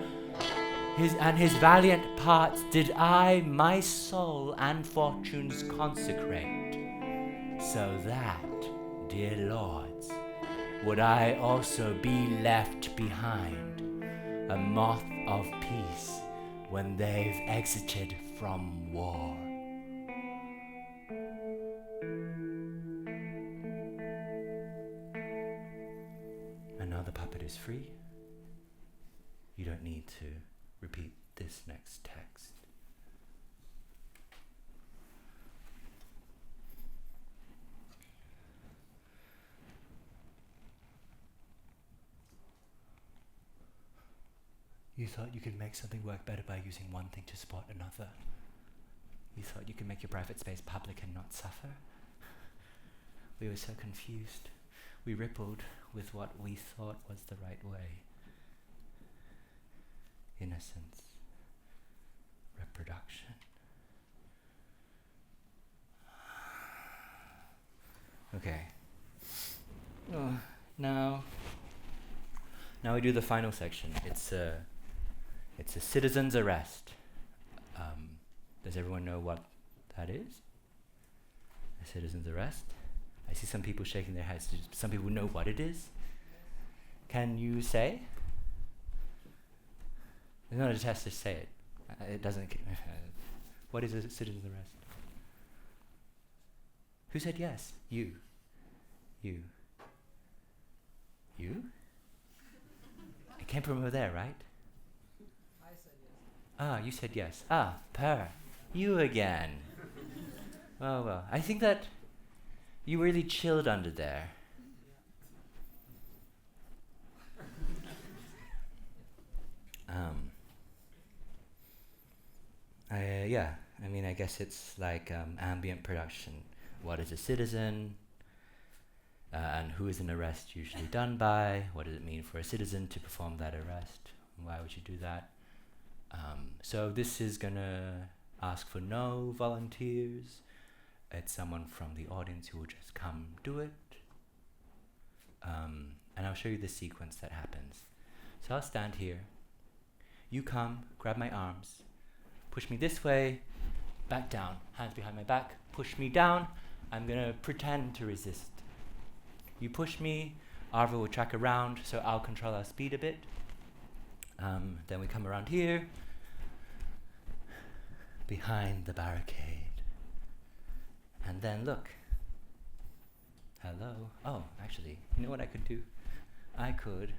and his valiant parts did I my soul and fortunes consecrate, so that, dear lords, would I also be left behind, a moth of peace, when they've exited from war. And now the puppet is free. You don't need to repeat this next text. You thought you could make something work better by using one thing to support another. You thought you could make your private space public and not suffer. We were so confused. We rippled with what we thought was the right way. Innocence. Reproduction. Okay. Now we do the final section. It's a citizen's arrest. Does everyone know what that is? A citizen's arrest? I see some people shaking their heads. Some people know what it is. Can you say? It's not a test to say it. It doesn't. What is a citizen's arrest? Who said yes? You. It came from over there, right? I said yes. Ah, you said yes. Per. You again. Well. I think that you really chilled under there. I guess it's like ambient production. What is a citizen? And who is an arrest usually done by? What does it mean for a citizen to perform that arrest? Why would you do that? So this is gonna ask for no volunteers. It's someone from the audience who will just come do it. And I'll show you the sequence that happens. So I'll stand here. You come, grab my arms, push me this way, back down, hands behind my back, push me down. I'm gonna pretend to resist. You push me, Arvo will track around, so I'll control our speed a bit. Then we come around here, behind the barricade. And then look. Hello. Oh, actually, you know what I could do? I could,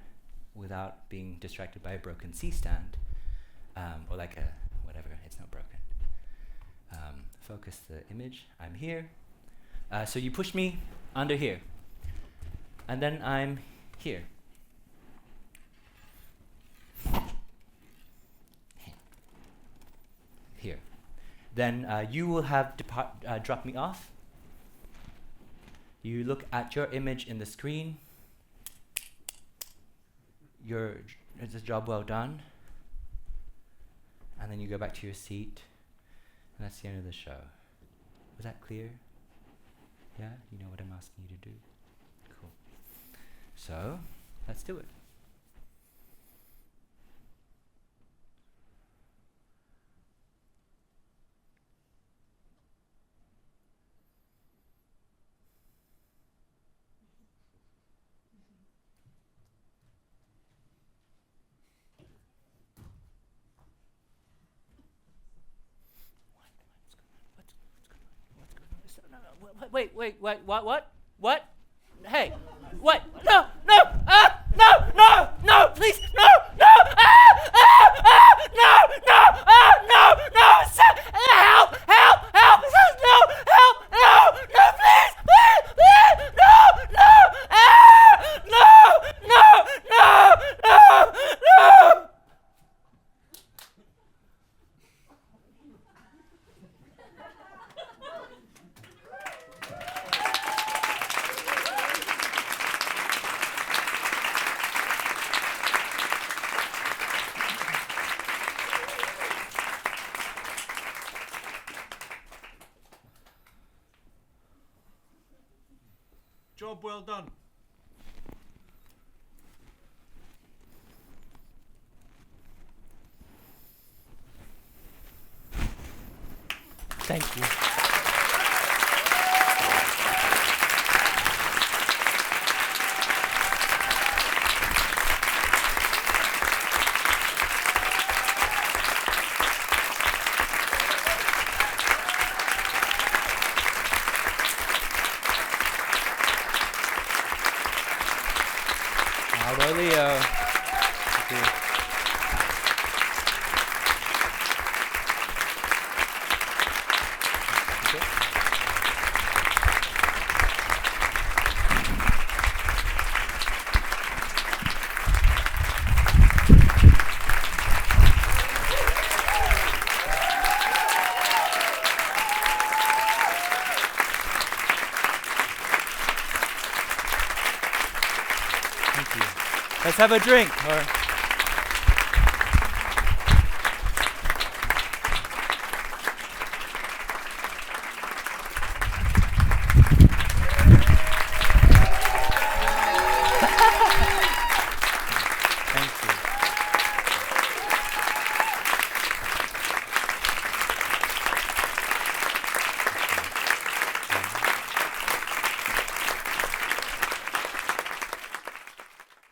without being distracted by a broken C-stand, or like a, whatever, it's not broken. Focus the image, I'm here. So you push me under here. And then I'm here. Here. Then you will have dropped me off. You look at your image in the screen. It's a job well done. And then you go back to your seat. And that's the end of the show. Was that clear? Yeah? You know what I'm asking you to do? Cool. So, let's do it. Wait, what? Hey, what? No, please, no, help, no. Job well done. Thank you. Arvo Leo. Thank you. Let's have a drink.